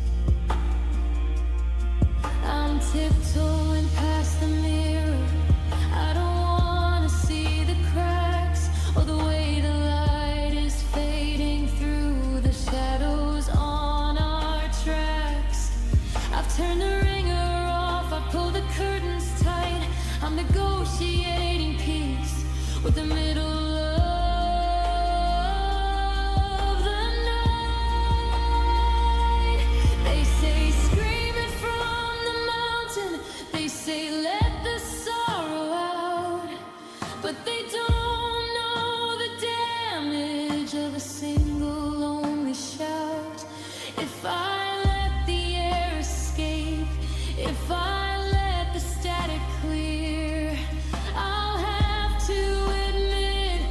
I'm tiptoeing past the mirror. I don't wanna see the cracks or the way the light is fading through the shadows on our tracks. I've turned the ringer off, I pulled the curtains tight. I'm negotiating peace with the middle of the night. They say scream it from the mountain. They say let the sorrow out, but they don't know the damage of a single lonely shout. If I let the air escape, if I let the static clear, I'll have to admit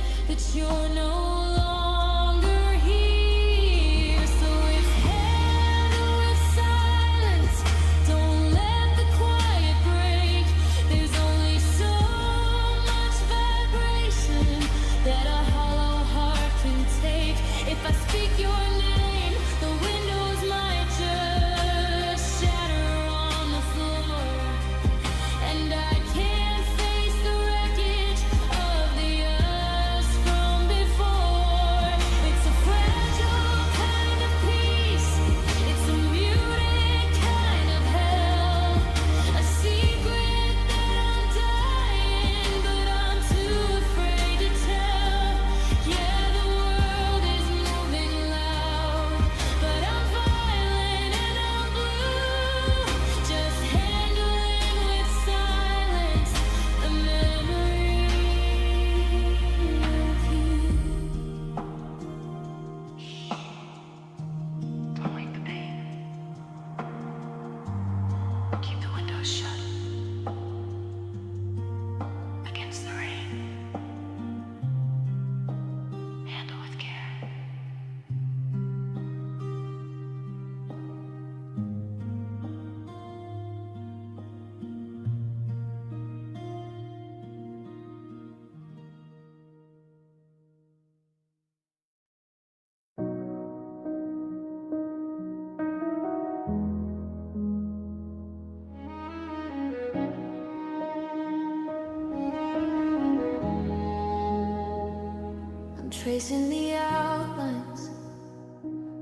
tracing the outlines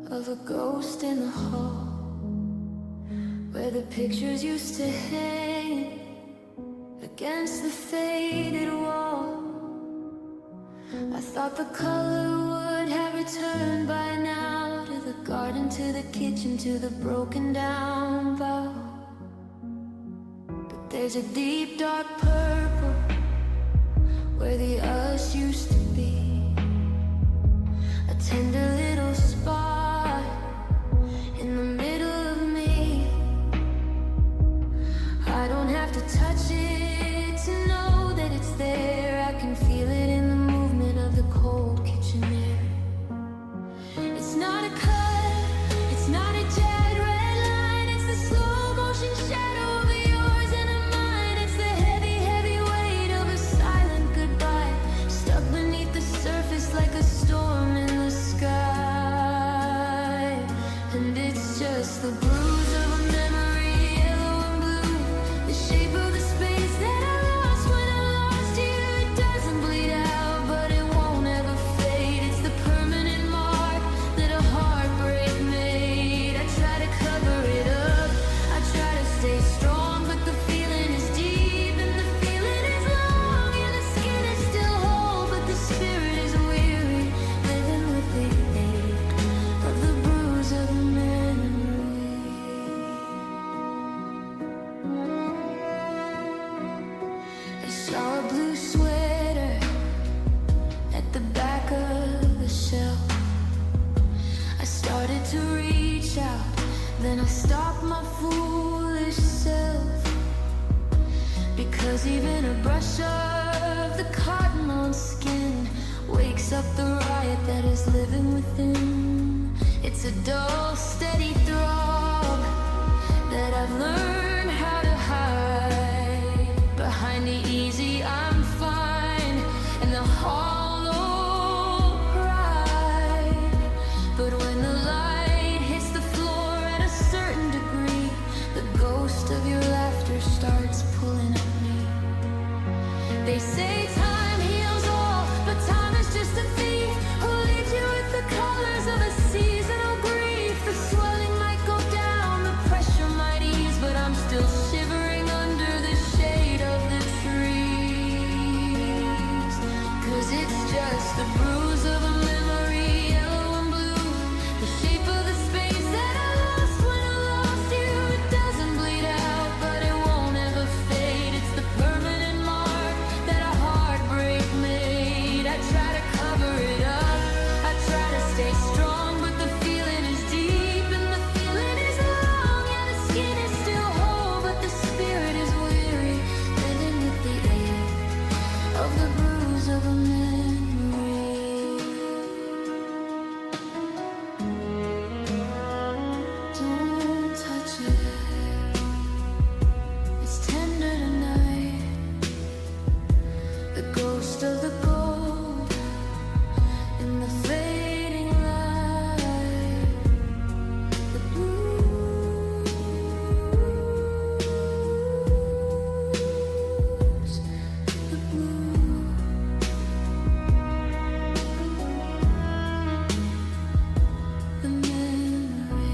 of a ghost in the hall, where the pictures used to hang against the faded wall. I thought the color would have returned by now, to the garden, to the kitchen, to the broken down bow. But there's a deep dark purple where the us used to be, a tender little spot in the middle of me. I don't have to touch it to know that it's there. I can feel it in the movement of the cold kitchen air. It's not a cut, it's not a dead red line, it's the slow motion shadow of yours and of mine. It's the heavy, heavy weight of a silent goodbye, stuck beneath the surface like a storm in the sky. And it's just the bruise of a memory, yellow and blue, the shape of the space that I lost when I lost you. It doesn't bleed out, but it won't ever fade. It's the permanent mark that a heartbreak made. I try to cover it up, I try to stay strong, but the feeling is deep and the feeling is long, and the skin is still whole, but the spirit is weary, living with the ache of the bruise of a memory. I saw a blue sweater at the back of the shelf. I started to reach out, then I stopped my foolish self, because even a brush of the cotton on skin wakes up the riot that is living within. It's a dull, steady throb that I've learned how to hide behind the easy I'm fine and the hollow pride. But when the light hits the floor at a certain degree, the ghost of your laughter starts pulling at me. They say time heals all, but time is just a thief who leaves you with the colors of a seasonal grief. The swelling might go down, the pressure might ease, but I'm still shivering under the shade of the trees. 'Cause it's just the bruise of a memory, yellow and blue, the shape of the space that I lost when I lost you. It doesn't bleed out, but it won't ever fade. It's the permanent mark that a heartbreak made. I try to cover it up, I try to stay strong, but the feeling is deep and the feeling is long, and the skin is still whole, but the spirit is weary, living with the ache of the bruise of a memory. Don't touch it, it's tender tonight, the ghost of the gold in the fading light, the blues, the blue, the memory.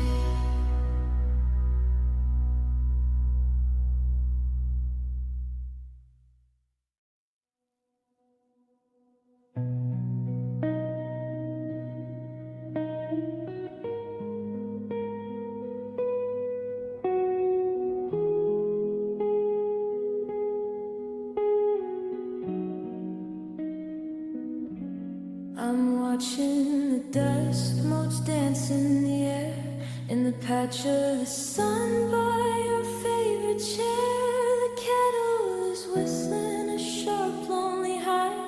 I'm watching the dust motes dance in the air, in the patch of the sun by your favorite chair. The kettle is whistling a sharp, lonely high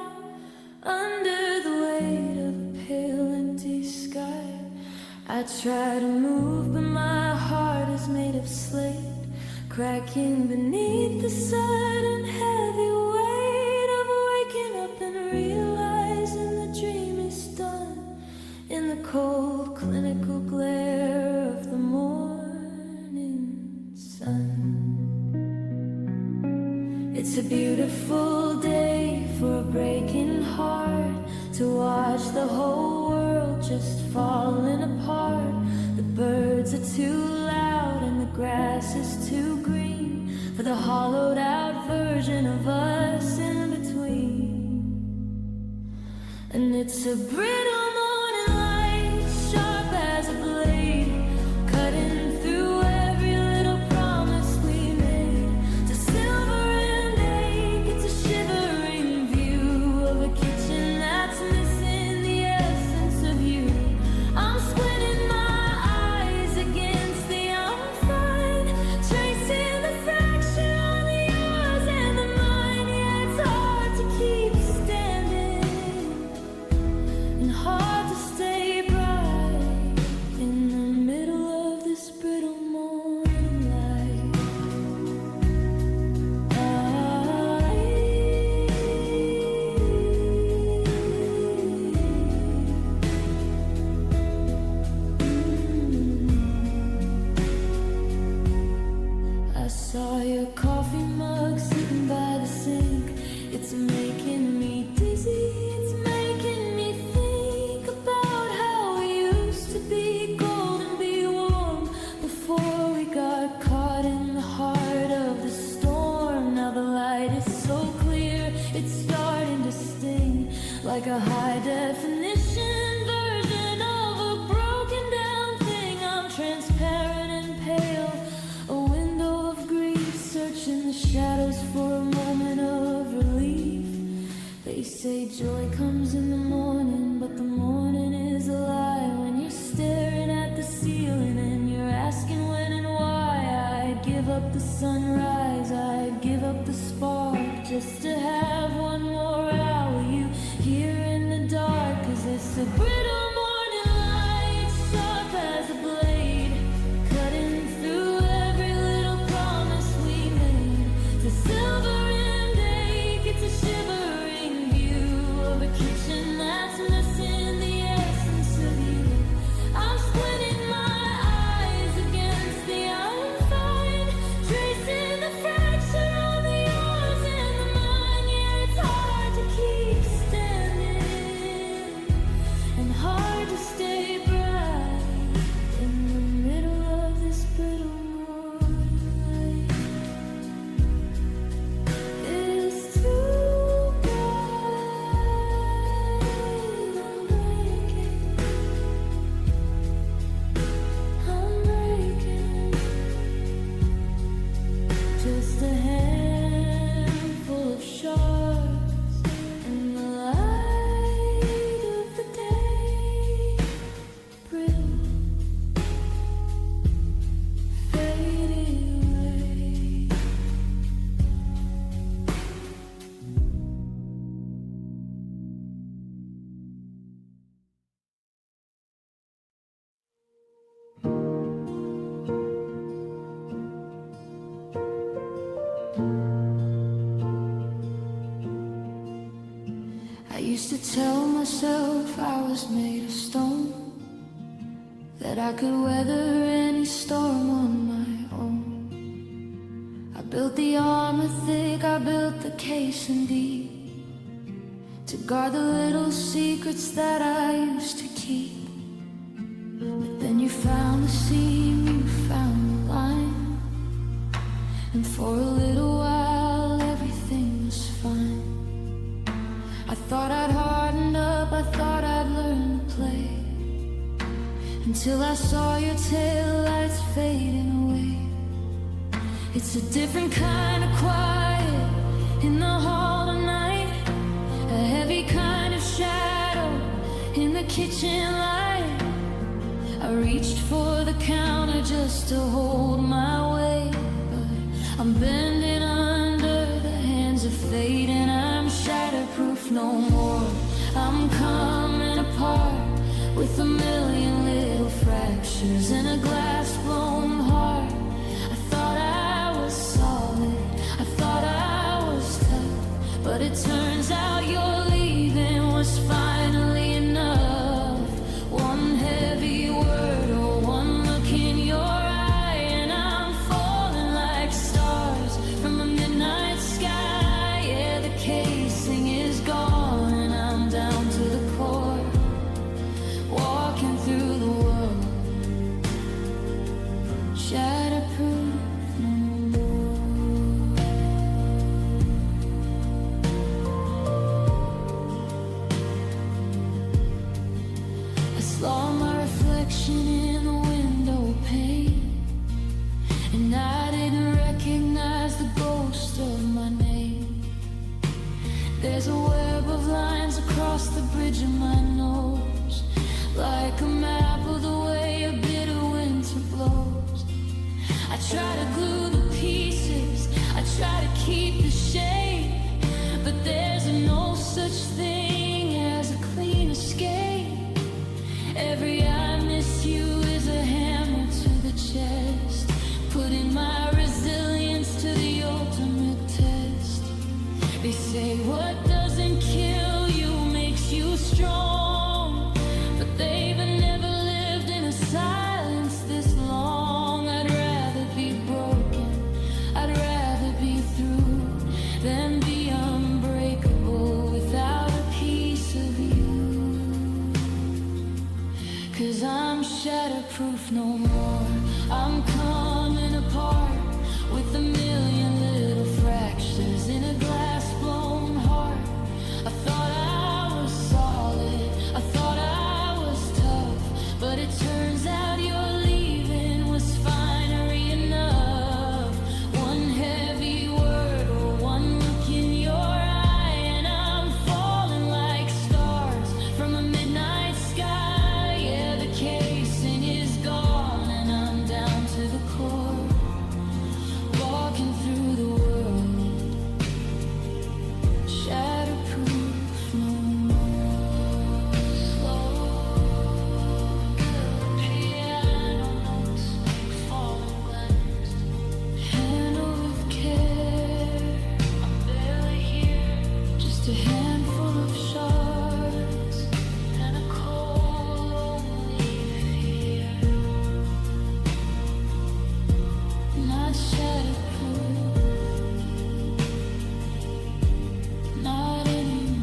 under the weight of a pale, empty sky. I try to move, but my heart is made of slate, cracking beneath the sudden heavy weight of waking up and realizing the dream is done in the cold, clinical glare of the morning sun. It's a beautiful day for a breaking heart, to to watch the whole world just falling apart. The birds are too loud and the grass is too green for the hollowed out version of us in between. And it's a brittle morning light, sharp as a blade, cutting through every little promise we made. To silver and ache, it's a shivering view of a kitchen that's missing the essence of you. I'm squinting my eyes against the unfind, tracing the fracture on the yours and the mine. Yeah, it's hard to keep standing and hard to stay bright in the middle of this brittle morning light. I saw your coffee mug sitting by the sink. It's making me dizzy, it's making me think about how we used to be gold and be warm before we got caught in the heart of the storm. Now the light is so clear, it's starting to sting like a high definition version of a broken down thing. I'm transparent and pale, a window of grief, searching the shadows for a moment of relief. They say joy comes in the morning, but the morning is a lie. When you're staring at the ceiling and you're asking when and why, I'd give up the sunrise, I'd give up the spark just to have one more hour with you here in the dark. 'Cause it's a brittle morning light, sharp as a blade, cutting through every little promise we made. The silver and ache, it's a shivering view of a kitchen that's missing the essence of you. I'm squinting my eyes against the unfind, tracing the fracture on the yours and the mine. Yeah, it's hard to keep standing and hard to stay bright in the middle of this brittle morning light. It's too bright, I'm breaking, just a handful of shards in the light of the day. Brittle, fading away. I used to tell myself I was made of stone, that I could weather any storm on my own. I built the armor thick, I built the casing deep, to guard the little secrets that I used to keep. But then you found the seam, you found the line, and for a little while everything was fine. I thought I'd hardened up, I thought I'd learned to play, until I saw your tail lights fading away. It's a different kind of quiet in the hall tonight, a heavy kind of shadow in the kitchen light. I reached for the counter just to hold my weight, but I'm bending under the hands of fate, and I'm shatterproof no more. I'm coming apart with a million little fractures and a glass-blown heart. I thought I was solid, I thought I was tough, but it turns out your leaving was finally enough. One heavy word or one look in your eye, and I'm falling like stars from a midnight sky. Yeah, the casing is gone and I'm down to the core. There's a web of lines across the bridge of my nose, like a map of the way a bitter winter blows. I try to glue the pieces, I try to keep the shape, but there's no such thing as a clean escape. Every I miss you is a hammer to the chest, putting my resilience to the ultimate test. They say what doesn't kill you makes you strong, but they've never lived in a silence this long. I'd rather be broken, I'd rather be through than be unbreakable without a piece of you. 'Cause I'm shatterproof no more. I'm coming apart with a million little fractures in a glass blown heart. I thought I was solid, I thought I was tough, but it turns out your leaving was finery enough. One heavy word or one look in your eye, and I'm falling like stars from a midnight sky. Yeah, the casing is gone and I'm down to the core, walking through the world, shatterproof no more. Slow piano notes make falling glass, handle with care. I'm barely here, just a handful of shards and a cold lonely fear. Not shatterproof, not anymore.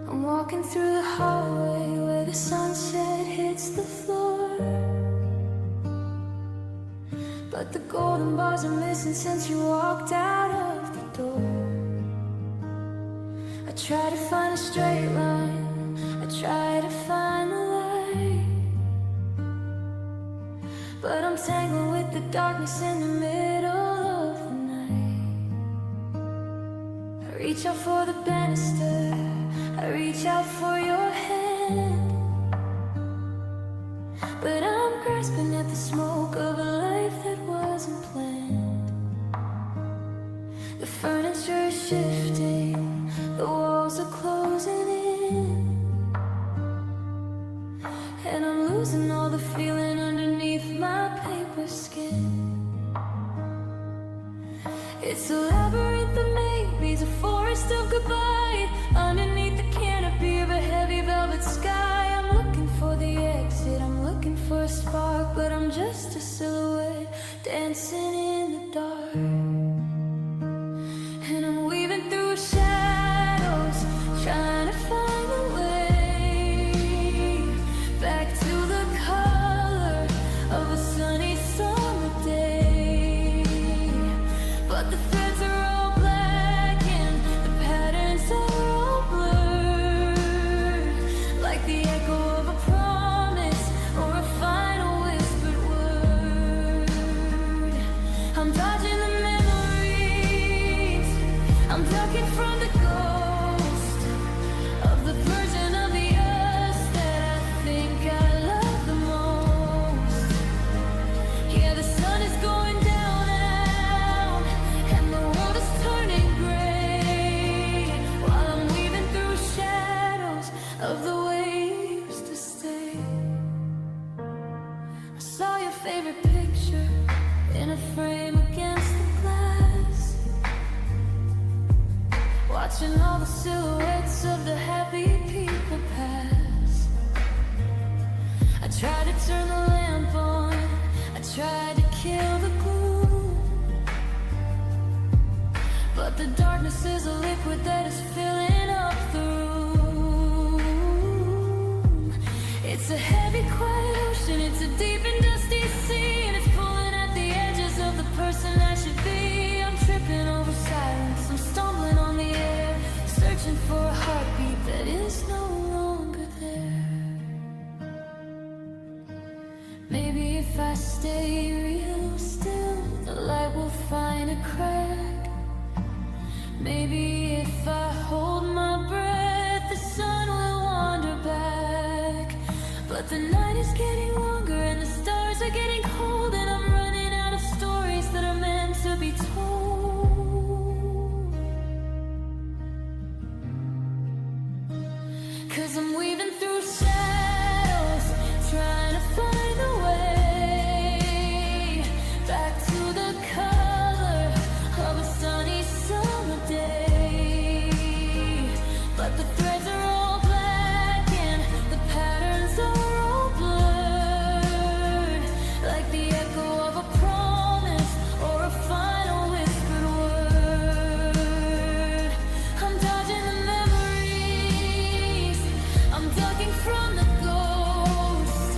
I'm walking through the hallway where the sunset hits the floor, but the golden bars are missing since you walked out of the door. I try to find a straight line, I try to find the light, but I'm tangled with the darkness in the middle of the night. I reach out for the banister, I reach out for your hand, but I'm grasping at the smoke of a life that wasn't planned. The furniture is shifting, the walls are closing in, and I'm losing all the feeling underneath my paper skin. It's a labyrinth of maybes, a forest of goodbye, underneath the canopy of a heavy velvet sky. I'm looking for the exit, I'm looking for a spark, but I'm just a silhouette dancing in the dark. And I'm weaving through shadows, trying to find a way back to the color of a sunny summer day. But the threads are all black and the patterns are all blurred, like the echo of a promise or a final whispered word. I'm dodging the memories, I'm ducking from the ghost of the version of the us that I think I love the most. Yeah, the sun is going down now, and the world is turning gray, while I'm weaving through shadows of the way you used to stay. I saw your favorite picture in a frame against the glass, watching all the silhouettes of the happy people pass. I tried to turn the lamp on, I tried to kill the gloom, but the darkness is a liquid that is filling up the room. searching for a heartbeat that is no longer there. Maybe if I stay real still, the light will find a crack. Maybe if I hold my breath, the sun will wander back. But the night is getting longer and the stars are getting cold, and I'm running out of stories that are meant to be told. 'Cause I'm weaving through shadows, trying to find a way back to the color of a sunny summer day. But the threads are all black and the patterns are all blurred, like the echo of a promise or a final whispered word. I'm dodging the memories, I'm ducking from the ghost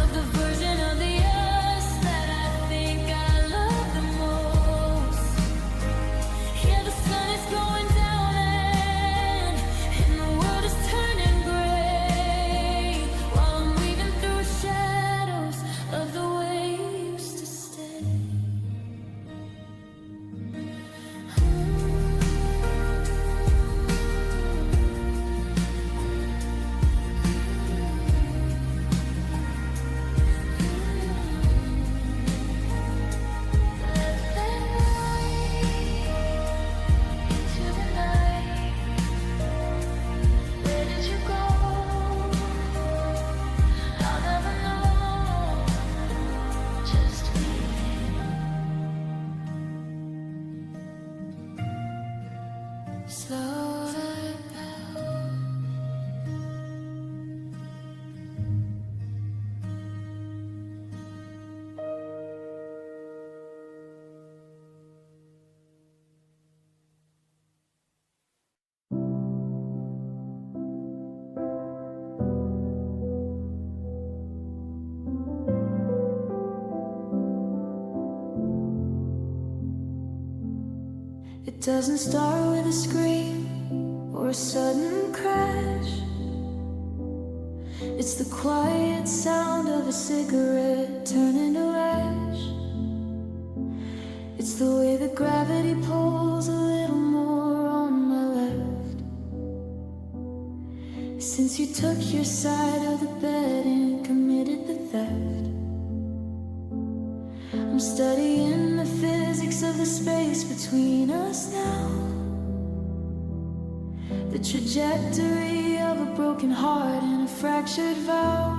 of the version of the us that I think I love the most. Yeah, the sun is going down and the world is turning gray, while I'm weaving through shadows of the way you used to stay. Into the night, where did you go? I'll never know, just me. Slow it down. It doesn't start with a scream or a sudden crash. It's the quiet sound of a cigarette turning to ash. It's the way that gravity pulls a little more on my left. Since you took your side of the bed and committed the theft, I'm studying the physics of the space between us now. The trajectory of a broken heart and a fractured vow.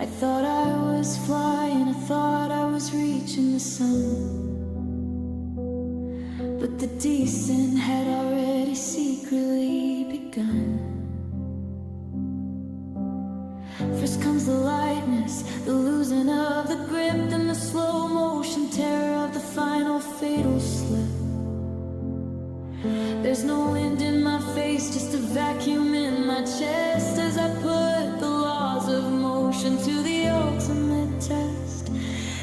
I thought I was flying, I thought I was reaching the sun, but the descent had already secretly begun. First comes the lightness, the losing of the grip, then the slow motion terror of the final fatal slip. There's no wind in my face, just a vacuum in my chest as I put the laws of motion to the ultimate test.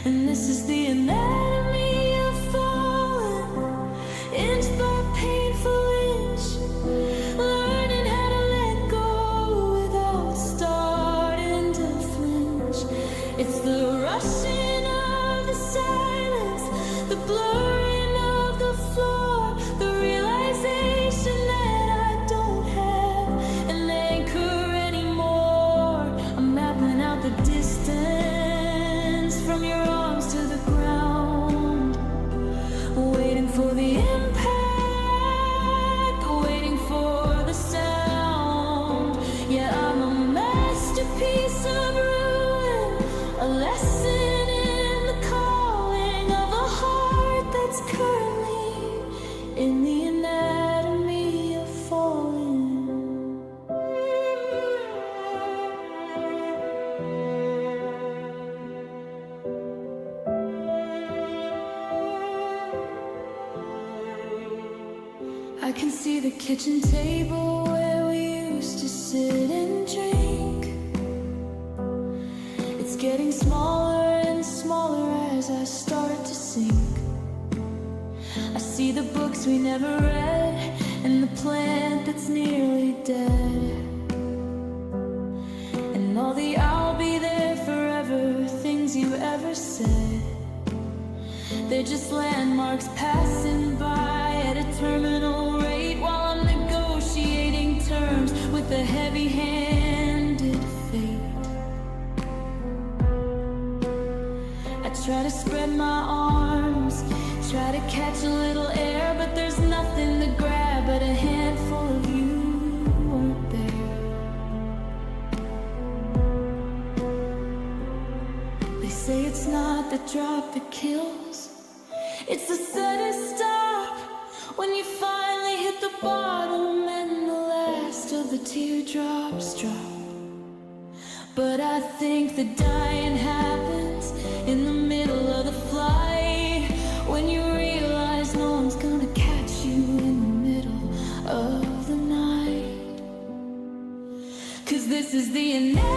And this is the anatomy of falling, inch by painful inch, learning how to let go without starting to flinch. It's the rushing of the silence, the blurring of the floor, the realization that I don't have an anchor anymore. I'm mapping out the distance from your arms to the ground, waiting for the impact, waiting for the sound. Yeah, I'm a masterpiece of ruin, a lesson in the calling of a heart that's currently in the anatomy of falling. I can see the kitchen table where we used to sit and drink. It's getting smaller and smaller as I start to sink. I see the books we never read and the plant that's nearly dead, and all the I'll be there forever things you ever said. They're just landmarks passing by at a terminal rate while I'm negotiating terms with a heavy-handed fate. I try to spread my arms, try to catch a little air, but there's nothing to grab but a handful of you weren't there. They say it's not the drop that kills, it's the sudden stop when you finally hit the bottom and the last of the teardrops drop. But I think the dying happens in the middle of the flight, when you realize no one's gonna catch you in the middle of the night. 'Cause this is the end.